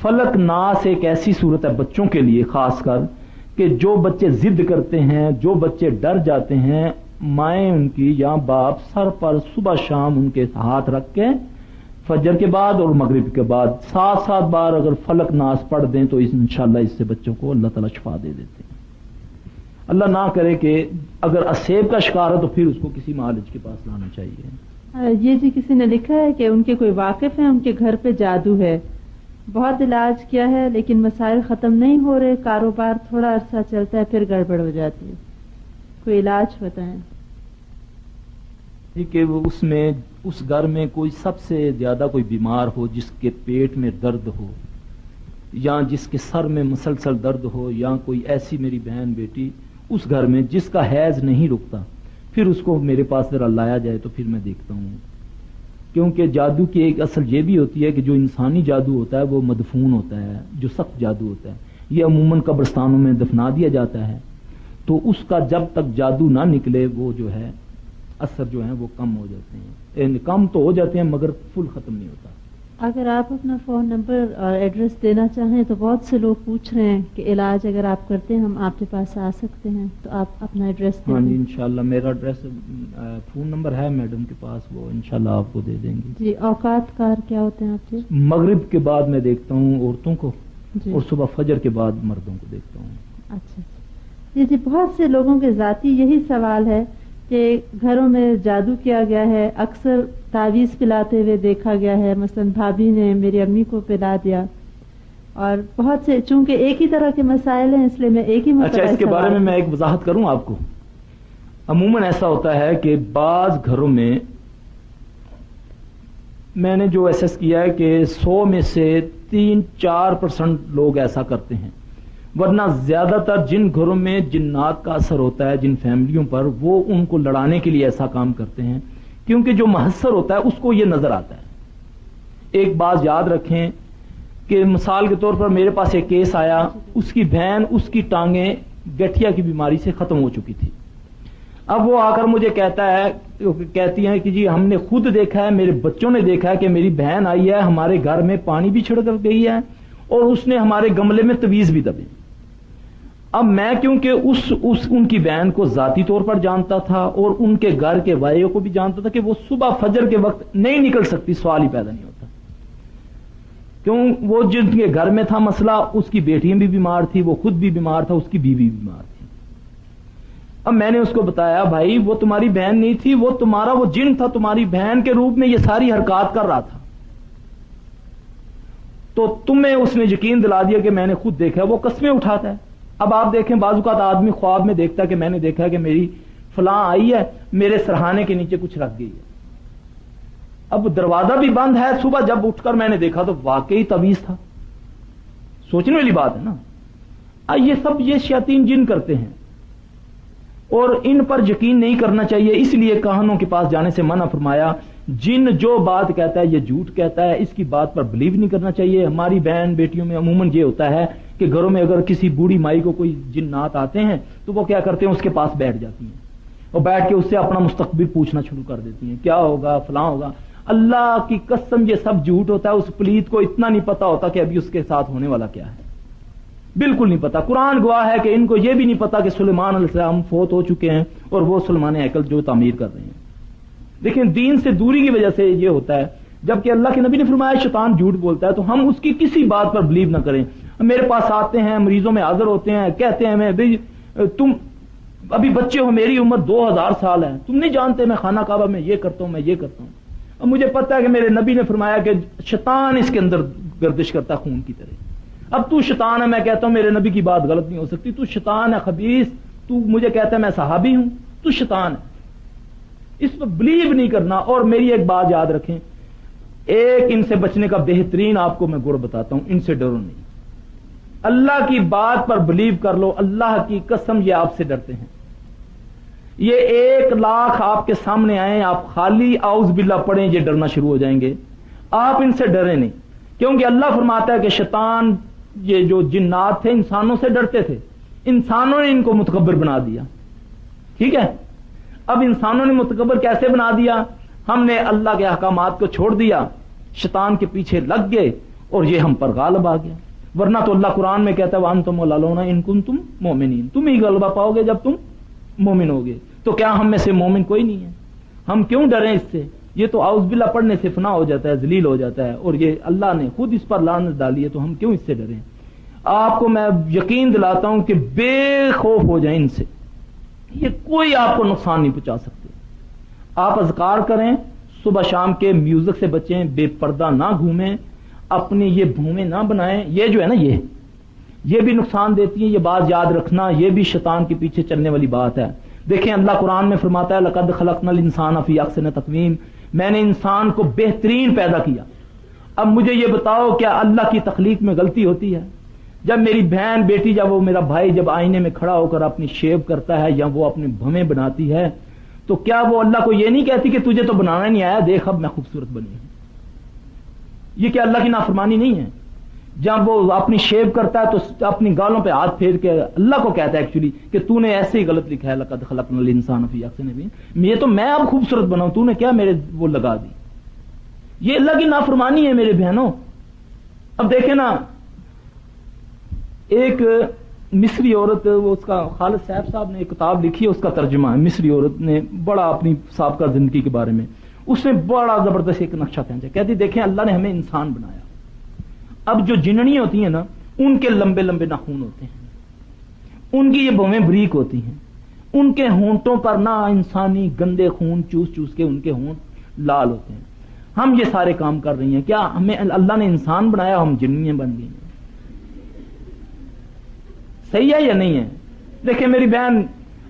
فلک ناس ایک ایسی صورت ہے بچوں کے لیے خاص کر کہ جو بچے ضد کرتے ہیں، جو بچے ڈر جاتے ہیں، مائیں ان کی یا باپ سر پر صبح شام ان کے ہاتھ رکھ کے فجر کے بعد اور مغرب کے بعد 7 بار اگر فلک ناس پڑھ دیں تو انشاءاللہ اس سے بچوں کو اللہ تعالیٰ شفا دے دیتے ہیں۔ اللہ نہ کرے کہ اگر اسیب کا شکار ہے تو پھر اس کو کسی معالج کے پاس لانا چاہیے۔ یہ جی کسی نے لکھا ہے کہ ان کے کوئی واقف ہیں، ان کے گھر پہ جادو ہے، بہت علاج کیا ہے لیکن مسائل ختم نہیں ہو رہے، کاروبار تھوڑا عرصہ چلتا ہے پھر گڑبڑ ہو جاتی ہے، کوئی علاج بتائیں۔ کہ وہ اس گھر میں کوئی سب سے زیادہ کوئی بیمار ہو، جس کے پیٹ میں درد ہو یا جس کے سر میں مسلسل درد ہو، یا کوئی ایسی میری بہن بیٹی اس گھر میں جس کا حیض نہیں رکتا، پھر اس کو میرے پاس ذرا لایا جائے تو پھر میں دیکھتا ہوں۔ کیونکہ جادو کی ایک اصل یہ بھی ہوتی ہے کہ جو انسانی جادو ہوتا ہے وہ مدفون ہوتا ہے، جو سخت جادو ہوتا ہے یہ عموماً قبرستانوں میں دفنا دیا جاتا ہے، تو اس کا جب تک جادو نہ نکلے وہ جو ہے اثر جو ہیں وہ کم ہو جاتے ہیں، کم تو ہو جاتے ہیں مگر فل ختم نہیں ہوتا۔ اگر آپ اپنا فون نمبر اور ایڈریس دینا چاہیں تو بہت سے لوگ پوچھ رہے ہیں کہ علاج اگر آپ کرتے ہیں ہم آپ کے پاس آ سکتے ہیں، تو آپ اپنا ایڈریس دیں۔ ہاں جی انشاءاللہ میرا ایڈریس فون نمبر ہے میڈم کے پاس، وہ انشاءاللہ آپ کو دے دیں گی۔ جی اوقات کار کیا ہوتے ہیں آپ کے؟ مغرب کے بعد میں دیکھتا ہوں عورتوں کو، جی اور صبح فجر کے بعد مردوں کو دیکھتا ہوں۔ اچھا جی بہت سے لوگوں کے ذاتی یہی سوال ہے کہ گھروں میں جادو کیا گیا ہے، اکثر تعویذ پلاتے ہوئے دیکھا گیا ہے، مثلا بھابھی نے میری امی کو پلا دیا، اور بہت سے چونکہ ایک ہی طرح کے مسائل ہیں اس لیے میں ایک ہی اچھا اس کے بارے میں میں ایک وضاحت کروں آپ کو۔ عموماً ایسا ہوتا ہے کہ بعض گھروں میں نے جو ایسس کیا ہے کہ 100 میں سے 3-4% لوگ ایسا کرتے ہیں، ورنہ زیادہ تر جن گھروں میں جنات کا اثر ہوتا ہے جن فیملیوں پر، وہ ان کو لڑانے کے لیے ایسا کام کرتے ہیں، کیونکہ جو محسر ہوتا ہے اس کو یہ نظر آتا ہے۔ ایک بات یاد رکھیں کہ مثال کے طور پر میرے پاس ایک کیس آیا، اس کی بہن اس کی ٹانگیں گٹھیا کی بیماری سے ختم ہو چکی تھی۔ اب وہ آ کر مجھے کہتی ہیں کہ جی ہم نے خود دیکھا ہے، میرے بچوں نے دیکھا ہے کہ میری بہن آئی ہے، ہمارے گھر میں پانی بھی چھڑک گئی ہے اور اس نے ہمارے گملے میں تویز بھی دبے۔ اب میں کیونکہ ان کی بہن کو ذاتی طور پر جانتا تھا اور ان کے گھر کے وائیوں کو بھی جانتا تھا کہ وہ صبح فجر کے وقت نہیں نکل سکتی، سوال ہی پیدا نہیں ہوتا، کیوں وہ جن کے گھر میں تھا مسئلہ، اس کی بیٹیاں بھی بیمار تھی، وہ خود بھی بیمار تھا، اس کی بیوی بھی بیمار تھی۔ اب میں نے اس کو بتایا بھائی وہ تمہاری بہن نہیں تھی، وہ تمہارا وہ جن تھا، تمہاری بہن کے روپ میں یہ ساری حرکات کر رہا تھا، تو تمہیں اس نے یقین دلا دیا کہ میں نے خود دیکھا، وہ قسمیں اٹھاتا ہے۔ اب آپ دیکھیں بعض اوقات آدمی خواب میں دیکھتا ہے کہ میں نے دیکھا کہ میری فلاں آئی ہے، میرے سرہانے کے نیچے کچھ رکھ گئی ہے، اب دروازہ بھی بند ہے، صبح جب اٹھ کر میں نے دیکھا تو واقعی تویز تھا۔ سوچنے والی بات ہے نا۔ یہ شیاطین جن کرتے ہیں اور ان پر یقین نہیں کرنا چاہیے، اس لیے کہانوں کے پاس جانے سے منع فرمایا۔ جن جو بات کہتا ہے یہ جھوٹ کہتا ہے، اس کی بات پر بلیو نہیں کرنا چاہیے۔ ہماری بہن بیٹیوں میں عموماً یہ ہوتا ہے کہ گھروں میں اگر کسی بوڑھی مائی کو کوئی جنات آتے ہیں تو وہ کیا کرتے ہیں، اس کے پاس بیٹھ جاتی ہیں اور بیٹھ کے اس سے اپنا مستقبل پوچھنا شروع کر دیتی ہیں، کیا ہوگا فلاں ہوگا۔ اللہ کی قسم یہ سب جھوٹ ہوتا ہے، اس پلیت کو اتنا نہیں پتا ہوتا کہ ابھی اس کے ساتھ ہونے والا کیا ہے، بالکل نہیں پتا۔ قرآن گواہ ہے کہ ان کو یہ بھی نہیں پتا کہ سلیمان علیہ السلام فوت ہو چکے ہیں اور وہ سلیمان ہیکل جو تعمیر کر رہے ہیں۔ لیکن دین سے دوری کی وجہ سے یہ ہوتا ہے، جبکہ اللہ کے نبی نے فرمایا شیطان جھوٹ بولتا ہے، تو ہم اس کی کسی بات پر بلیو نہ کریں۔ میرے پاس آتے ہیں، مریضوں میں حاضر ہوتے ہیں، کہتے ہیں میں تم ابھی بچے ہو، میری عمر 2000 سال ہے، تم نہیں جانتے میں خانہ کعبہ میں یہ کرتا ہوں، میں یہ کرتا ہوں۔ اب مجھے پتا ہے کہ میرے نبی نے فرمایا کہ شیطان اس کے اندر گردش کرتا خون کی طرح۔ اب تو شیطان ہے، میں کہتا ہوں میرے نبی کی بات غلط نہیں ہو سکتی، تو شیطان ہے خبیث، تو مجھے کہتا ہے میں صحابی ہوں، تو شیطان ہے، اس پر بلیو نہیں کرنا۔ اور میری ایک بات یاد رکھیں، ایک ان سے بچنے کا بہترین آپ کو میں گڑ بتاتا ہوں، ان سے ڈرو نہیں، اللہ کی بات پر بلیو کر لو، اللہ کی قسم یہ آپ سے ڈرتے ہیں۔ یہ 1 لاکھ آپ کے سامنے آئیں، آپ خالی اعوذ باللہ پڑھیں، یہ ڈرنا شروع ہو جائیں گے۔ آپ ان سے ڈرے نہیں، کیونکہ اللہ فرماتا ہے کہ شیطان، یہ جو جنات تھے انسانوں سے ڈرتے تھے، انسانوں نے ان کو متکبر بنا دیا. ٹھیک ہے، اب انسانوں نے متکبر کیسے بنا دیا؟ ہم نے اللہ کے احکامات کو چھوڑ دیا، شیطان کے پیچھے لگ گئے اور یہ ہم پر غالب آ گیا. ورنہ تو اللہ قرآن میں کہتا ہے وَأَنْتُمُ الْأَعْلَوْنَ إِن كُنتُم مُؤْمِنِينَ، تم ہی غلبہ پاؤ گے جب تم مومن ہوگے. تو کیا ہم میں سے مومن کوئی نہیں ہے؟ ہم کیوں ڈریں اس سے؟ یہ تو اعوذ باللہ پڑھنے سے فنا ہو جاتا ہے، ذلیل ہو جاتا ہے، اور یہ اللہ نے خود اس پر لعنت ڈالی ہے، تو ہم کیوں اس سے ڈریں؟ آپ کو میں یقین دلاتا ہوں کہ بے خوف ہو جائیں ان سے، یہ کوئی آپ کو نقصان نہیں پہنچا سکتے. آپ اذکار کریں، صبح شام کے میوزک سے بچیں، بے پردہ نہ گھومیں، اپنی یہ بھومیں نہ بنائیں. یہ جو ہے نا یہ بھی نقصان دیتی ہیں، یہ بات یاد رکھنا، یہ بھی شیطان کے پیچھے چلنے والی بات ہے. دیکھیں اللہ قرآن میں فرماتا ہے لَقَدْ خَلَقْنَا الْإِنسَانَ فِي أَحْسَنِ تَقْوِيمٍ، میں نے انسان کو بہترین پیدا کیا. اب مجھے یہ بتاؤ کیا اللہ کی تخلیق میں غلطی ہوتی ہے؟ جب میری بہن بیٹی، جب وہ میرا بھائی جب آئینے میں کھڑا ہو کر اپنی شیو کرتا ہے یا وہ اپنے بھویں بناتی ہے، تو کیا وہ اللہ کو یہ نہیں کہتی کہ تجھے تو بنانا نہیں آیا، دیکھ اب میں خوبصورت بنی ہوں؟ یہ کیا اللہ کی نافرمانی نہیں ہے؟ جب وہ اپنی شیو کرتا ہے تو اپنی گالوں پہ ہاتھ پھیر کے اللہ کو کہتا ہے ایکچولی کہ تو نے ایسے ہی غلط لکھا ہے لقد خلقنا الانسان فی احسن تقویم، یہ تو میں اب خوبصورت بناؤں، تو نے کیا میرے وہ لگا دی؟ یہ اللہ کی نافرمانی ہے میرے بہنوں. اب دیکھیں نا، ایک مصری عورت، وہ اس کا خالد صاحب نے ایک کتاب لکھی ہے، اس کا ترجمہ ہے. مصری عورت نے بڑا اپنی سابقہ زندگی کے بارے میں اس نے بڑا زبردست ایک نقشہ کھینچا. کہتی دیکھیں اللہ نے ہمیں انسان بنایا، اب جو جننی ہوتی ہیں نا ان کے لمبے لمبے ناخن ہوتے ہیں، ان کی یہ بھویں بریک ہوتی ہیں، ان کے ہونٹوں پر نہ انسانی گندے خون چوس چوس کے ان کے ہونٹ لال ہوتے ہیں. ہم یہ سارے کام کر رہی ہیں، کیا ہمیں اللہ نے انسان بنایا، ہم جننیاں بن گئی ہیں؟ صحیح ہے یا نہیں ہے؟ دیکھیں میری بہن،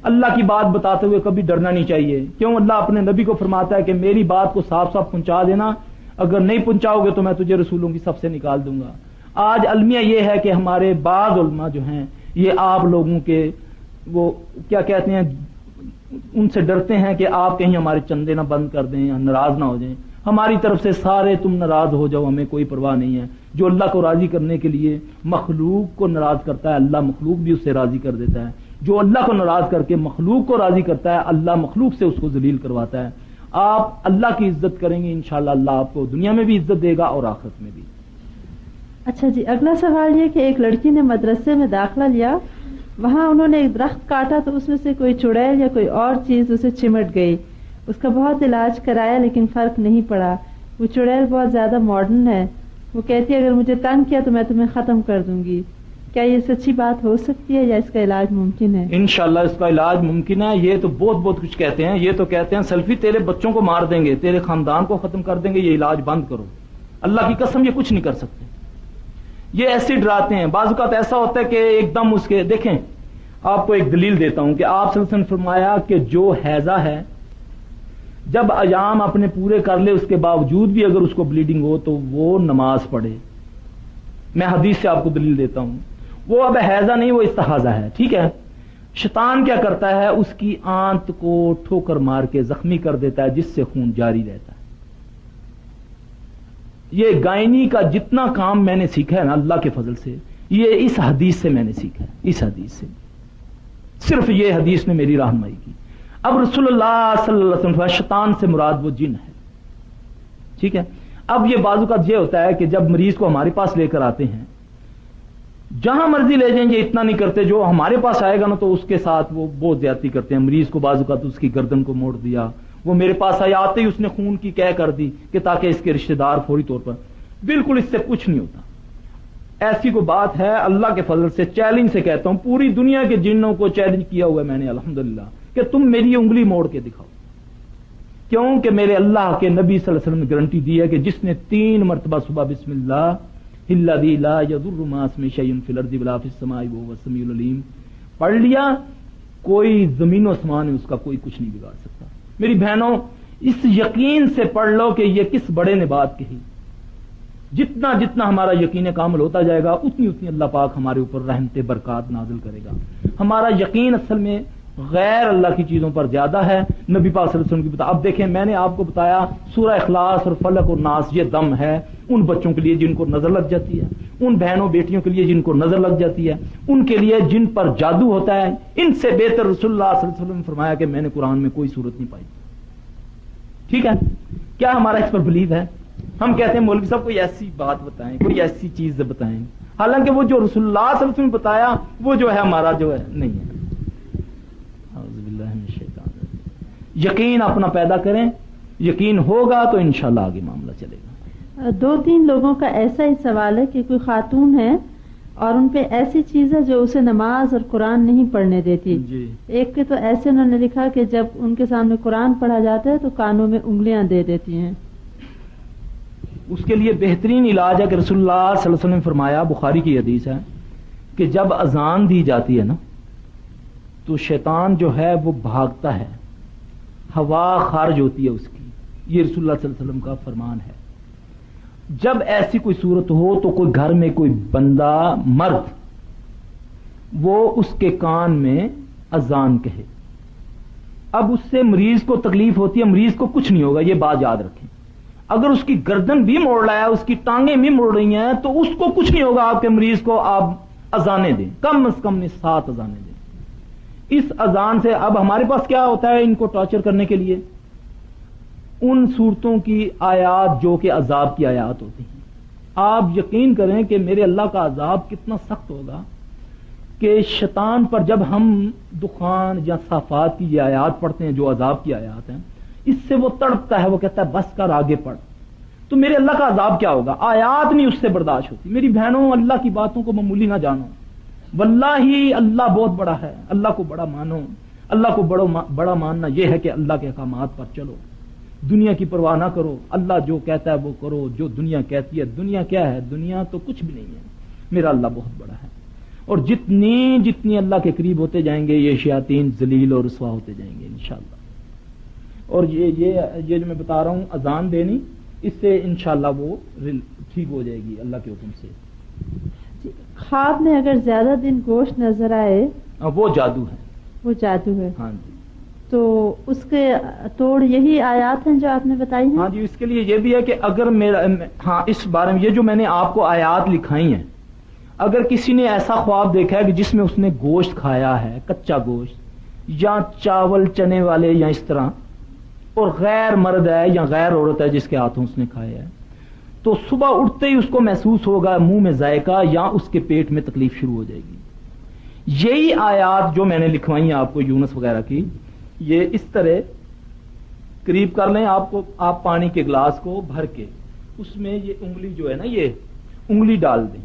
اللہ کی بات بتاتے ہوئے کبھی ڈرنا نہیں چاہیے. کیوں؟ اللہ اپنے نبی کو فرماتا ہے کہ میری بات کو صاف صاف پہنچا دینا، اگر نہیں پہنچاؤ گے تو میں تجھے رسولوں کی صف سے نکال دوں گا. آج المیہ یہ ہے کہ ہمارے بعض علماء جو ہیں یہ آپ لوگوں کے وہ کیا کہتے ہیں، ان سے ڈرتے ہیں کہ آپ کہیں ہمارے چندے نہ بند کر دیں یا ناراض نہ ہو جائیں. ہماری طرف سے سارے تم ناراض ہو جاؤ، ہمیں کوئی پرواہ نہیں ہے. جو اللہ کو راضی کرنے کے لیے مخلوق کو ناراض کرتا ہے، اللہ مخلوق بھی اس سے راضی کر دیتا ہے. جو اللہ کو ناراض کر کے مخلوق کو راضی کرتا ہے، اللہ مخلوق سے اس کو ذلیل کرواتا ہے. آپ اللہ کی عزت کریں گے، انشاءاللہ اللہ آپ کو دنیا میں بھی عزت دے گا اور آخرت میں بھی. اچھا جی، اگلا سوال یہ کہ ایک لڑکی نے مدرسے میں داخلہ لیا، وہاں انہوں نے ایک درخت کاٹا تو اس میں سے کوئی چڑیل یا کوئی اور چیز اسے چمٹ گئی. اس کا بہت علاج کرایا لیکن فرق نہیں پڑا. وہ چڑیل بہت زیادہ ماڈرن ہے، وہ کہتی ہے اگر مجھے تنگ کیا تو میں تمہیں ختم کر دوں گی. کیا یہ سچی بات ہو سکتی ہے یا اس کا علاج ممکن ہے؟ انشاءاللہ اس کا علاج ممکن ہے. یہ تو بہت کچھ کہتے ہیں، یہ تو کہتے ہیں سیلفی تیرے بچوں کو مار دیں گے، تیرے خاندان کو ختم کر دیں گے، یہ علاج بند کرو. اللہ کی قسم یہ کچھ نہیں کر سکتے. یہ ایسے ڈراتے ہیں. بعض اوقات ایسا ہوتا ہے کہ ایک دم اس کے دیکھیں، آپ کو ایک دلیل دیتا ہوں کہ آپ صلی اللہ علیہ وسلم نے فرمایا کہ جو حیضہ ہے جب ایام اپنے پورے کر لے اس کے باوجود بھی اگر اس کو بلیڈنگ ہو تو وہ نماز پڑھے. میں حدیث سے آپ کو دلیل دیتا ہوں. وہ اب حیضہ نہیں، وہ استحاضہ ہے. ٹھیک ہے، شیطان کیا کرتا ہے، اس کی آنت کو ٹھوکر مار کے زخمی کر دیتا ہے جس سے خون جاری رہتا ہے. یہ گائنی کا جتنا کام میں نے سیکھا ہے نا اللہ کے فضل سے، یہ اس حدیث سے میں نے سیکھا ہے. اس حدیث سے، صرف یہ حدیث نے میری رہنمائی کی. اب رسول اللہ صلی اللہ علیہ وسلم شیطان سے مراد وہ جن ہے. ٹھیک ہے، اب یہ بازو کا یہ ہوتا ہے کہ جب مریض کو ہمارے پاس لے کر آتے ہیں، جہاں مرضی لے جائیں گے اتنا نہیں کرتے. جو ہمارے پاس آئے گا نا تو اس کے ساتھ وہ بہت زیادتی کرتے ہیں. مریض کو بازو کا تو اس کی گردن کو موڑ دیا، وہ میرے پاس آیا آتے ہی اس نے خون کی کہہ کر دی کہ تاکہ اس کے رشتہ دار فوری طور پر. بالکل اس سے کچھ نہیں ہوتا. ایسی کوئی بات ہے، اللہ کے فضل سے چیلنج سے کہتا ہوں، پوری دنیا کے جنوں کو چیلنج کیا ہوا ہے میں نے الحمدللہ کہ تم میری انگلی موڑ کے دکھاؤ. کیوں کہ میرے اللہ کے نبی صلی اللہ علیہ وسلم نے گارنٹی دی ہے کہ جس نے 3 مرتبہ صبح بسم اللہ الذی لا یضر مع اسمہ شیء فی الارض ولا فی السماء وهو السمیع العلیم پڑھ لیا، کوئی زمین و آسمان میں اس کا کوئی کچھ نہیں بگاڑ سکتا. میری بہنوں، اس یقین سے پڑھ لو کہ یہ کس بڑے نے بات کہی. جتنا جتنا ہمارا یقین کامل ہوتا جائے گا اتنی اتنی اللہ پاک ہمارے اوپر رحمت برکات نازل کرے گا. ہمارا یقین اصل میں غیر اللہ کی چیزوں پر زیادہ ہے. نبی پاک صلی اللہ علیہ وسلم کی بتا. اب دیکھیں میں نے آپ کو بتایا سورہ اخلاص اور فلق اور ناس یہ دم ہے ان بچوں کے لیے جن کو نظر لگ جاتی ہے, ان بہنوں بیٹیوں کے لیے جن کو نظر لگ جاتی ہے, ان کے لیے جن پر جادو ہوتا ہے. ان سے بہتر رسول اللہ صلی اللہ علیہ وسلم نے فرمایا کہ میں نے قرآن میں کوئی صورت نہیں پائی. ٹھیک ہے, کیا ہمارا اس پر بلیو ہے؟ ہم کہتے ہیں مولوی صاحب کوئی ایسی بات بتائیں, کوئی ایسی چیز بتائیں, حالانکہ وہ جو رسول اللہ صلی اللہ علیہ وسلم نے بتایا وہ جو ہے ہمارا جو ہے نہیں ہے. اعوذ باللہ من الشیطان الرجیم. یقین اپنا پیدا کریں, یقین ہوگا تو انشاءاللہ آگے معاملہ چلے گا. 2-3 لوگوں کا ایسا ہی سوال ہے کہ کوئی خاتون ہے اور ان پہ ایسی چیز ہے جو اسے نماز اور قرآن نہیں پڑھنے دیتی. جی. ایک کے تو ایسے انہوں نے لکھا کہ جب ان کے سامنے قرآن پڑھا جاتا ہے تو کانوں میں انگلیاں دے دیتی ہیں. اس کے لیے بہترین علاج ہے کہ رسول اللہ صلی اللہ علیہ وسلم نے فرمایا, بخاری کی حدیث ہے, کہ جب اذان دی جاتی ہے نا تو شیطان جو ہے وہ بھاگتا ہے, ہوا خارج ہوتی ہے اس کی. یہ رسول اللہ صلی اللہ علیہ وسلم کا فرمان ہے. جب ایسی کوئی صورت ہو تو کوئی گھر میں کوئی بندہ مرد وہ اس کے کان میں اذان کہے. اب اس سے مریض کو تکلیف ہوتی ہے, مریض کو کچھ نہیں ہوگا, یہ بات یاد رکھیں. اگر اس کی گردن بھی موڑ رہا ہے, اس کی ٹانگیں بھی موڑ رہی ہیں تو اس کو کچھ نہیں ہوگا. آپ کے مریض کو آپ اذانیں دیں, کم از کم 7 اذانیں دیں. اس اذان سے اب ہمارے پاس کیا ہوتا ہے ان کو ٹارچر کرنے کے لیے, ان صورتوں کی آیات جو کہ عذاب کی آیات ہوتی ہیں. آپ یقین کریں کہ میرے اللہ کا عذاب کتنا سخت ہوگا کہ شیطان پر جب ہم دخان یا صافات کی یہ آیات پڑھتے ہیں جو عذاب کی آیات ہیں, اس سے وہ تڑپتا ہے, وہ کہتا ہے بس کر آگے پڑھ. تو میرے اللہ کا عذاب کیا ہوگا؟ آیات نہیں اس سے برداشت ہوتی. میری بہنوں, اللہ کی باتوں کو معمولی نہ جانو. واللہ اللہ بہت بڑا ہے, اللہ کو بڑا مانو. اللہ کو بڑا ماننا یہ ہے کہ اللہ کے احکامات پر چلو, دنیا کی پرواہ نہ کرو. اللہ جو کہتا ہے وہ کرو, جو دنیا کہتی ہے. دنیا کیا ہے؟ دنیا تو کچھ بھی نہیں ہے. میرا اللہ بہت بڑا ہے. اور جتنی اللہ کے قریب ہوتے جائیں گے یہ شیاطین ذلیل اور رسوا ہوتے جائیں گے انشاءاللہ. اور یہ جو میں بتا رہا ہوں اذان دینی, اس سے انشاءاللہ وہ ٹھیک ہو جائے گی اللہ کے حکم سے. خواب میں اگر زیادہ دن گوشت نظر آئے وہ جادو ہے. وہ جادو ہے. ہاں جی. تو اس کے توڑ یہی آیات ہیں جو آپ نے بتائی ہیں. ہاں جی. اس کے لیے یہ بھی ہے کہ اگر میرا اس بارے میں یہ جو میں نے آپ کو آیات لکھائی ہیں, اگر کسی نے ایسا خواب دیکھا ہے کہ جس میں اس نے گوشت کھایا ہے, کچا گوشت یا چاول چنے والے یا اس طرح, اور غیر مرد ہے یا غیر عورت ہے جس کے ہاتھوں اس نے کھایا ہے, تو صبح اٹھتے ہی اس کو محسوس ہوگا منہ میں ذائقہ یا اس کے پیٹ میں تکلیف شروع ہو جائے گی. یہی آیات جو میں نے لکھوائی ہیں آپ کو یونس وغیرہ کی, یہ اس طرح قریب کر لیں آپ پانی کے گلاس کو بھر کے اس میں یہ انگلی جو ہے نا یہ انگلی ڈال دیں,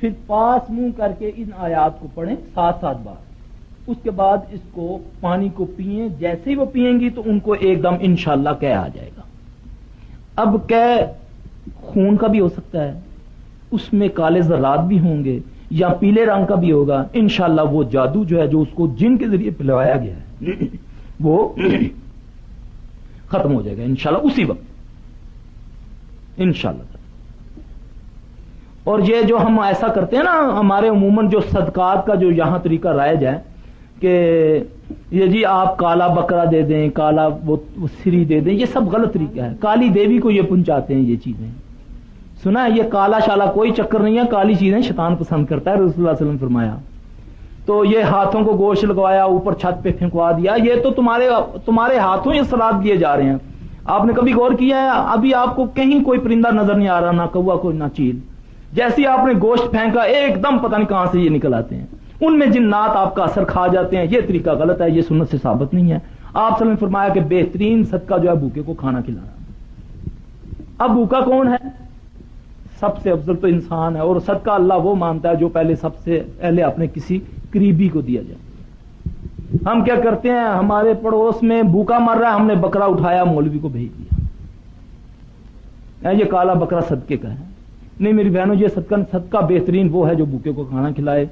پھر پاس منہ کر کے ان آیات کو پڑھیں 7 بار. اس کے بعد اس کو پانی کو پئیں. جیسے ہی وہ پئیں گی تو ان کو ایک دم انشاءاللہ کہہ آ جائے گا. اب کہہ خون کا بھی ہو سکتا ہے, اس میں کالے ذرات بھی ہوں گے یا پیلے رنگ کا بھی ہوگا. انشاءاللہ وہ جادو جو ہے جو اس کو جن کے ذریعے پلوایا گیا ہے وہ ختم ہو جائے گا انشاءاللہ اسی وقت انشاءاللہ. اور یہ جو ہم ایسا کرتے ہیں نا, ہمارے عموماً جو صدقات کا جو یہاں طریقہ رائج ہے کہ یہ جی آپ کالا بکرا دے دیں, کالا وہ سری دے دیں, یہ سب غلط طریقہ ہے. کالی دیوی کو یہ پہنچاتے ہیں یہ چیزیں. سنا ہے یہ کالا شالا کوئی چکر نہیں ہے, کالی چیزیں شیطان پسند کرتا ہے, رسول اللہ صلی اللہ علیہ وسلم فرمایا. تو یہ ہاتھوں کو گوشت لگوایا, اوپر چھت پہ پھینکوا دیا, یہ تو تمہارے ہاتھوں یہ سلاد دیے جا رہے ہیں. آپ نے کبھی غور کیا ہے ابھی آپ کو کہیں کوئی پرندہ نظر نہیں آ رہا, نہ کوا کوئی نہ چیل, جیسے آپ نے گوشت پھینکا ایک دم پتہ نہیں کہاں سے یہ نکل آتے ہیں, ان میں جنات آپ کا اثر کھا جاتے ہیں. یہ طریقہ غلط ہے, یہ سنت سے ثابت نہیں ہے. آپ صلی اللہ علیہ وسلم نے فرمایا کہ بہترین صدقہ جو ہے بھوکے کو کھانا کھلانا. اب بھوکا کون ہے؟ سب سے افضل تو انسان ہے, اور صدقہ اللہ وہ مانتا ہے جو سب سے پہلے اپنے کسی قریبی کو دیا جائے. ہم کیا کرتے ہیں, ہمارے پڑوس میں بھوکا مر رہا ہے, ہم نے بکرا اٹھایا مولوی کو بھیج دیا, یہ کالا بکرا صدقے کا ہے. نہیں میری بہنوں, یہ صدقہ بہترین وہ ہے جو بھوکے کو کھانا کھلائے.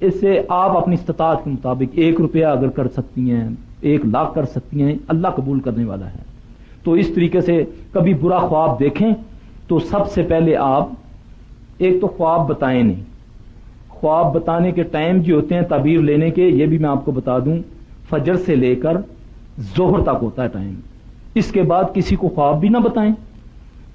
اس سے آپ اپنی استطاعت کے مطابق 1 روپیہ اگر کر سکتی ہیں, 1 لاکھ کر سکتی ہیں, اللہ قبول کرنے والا ہے. تو اس طریقے سے کبھی برا خواب دیکھیں تو سب سے پہلے آپ ایک تو خواب بتائیں نہیں. خواب بتانے کے ٹائم جو ہوتے ہیں تعبیر لینے کے, یہ بھی میں آپ کو بتا دوں فجر سے لے کر ظہر تک ہوتا ہے ٹائم. اس کے بعد کسی کو خواب بھی نہ بتائیں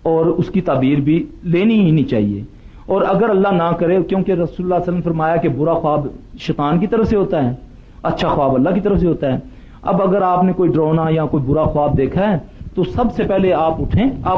اور اس کی تعبیر بھی لینی ہی نہیں چاہیے. اور اگر اللہ نہ کرے, کیونکہ رسول اللہ صلی اللہ علیہ وسلم نے فرمایا کہ برا خواب شیطان کی طرف سے ہوتا ہے, اچھا خواب اللہ کی طرف سے ہوتا ہے. اب اگر آپ نے کوئی ڈرونا یا کوئی برا خواب دیکھا ہے تو سب سے پہلے آپ اٹھیں, آپ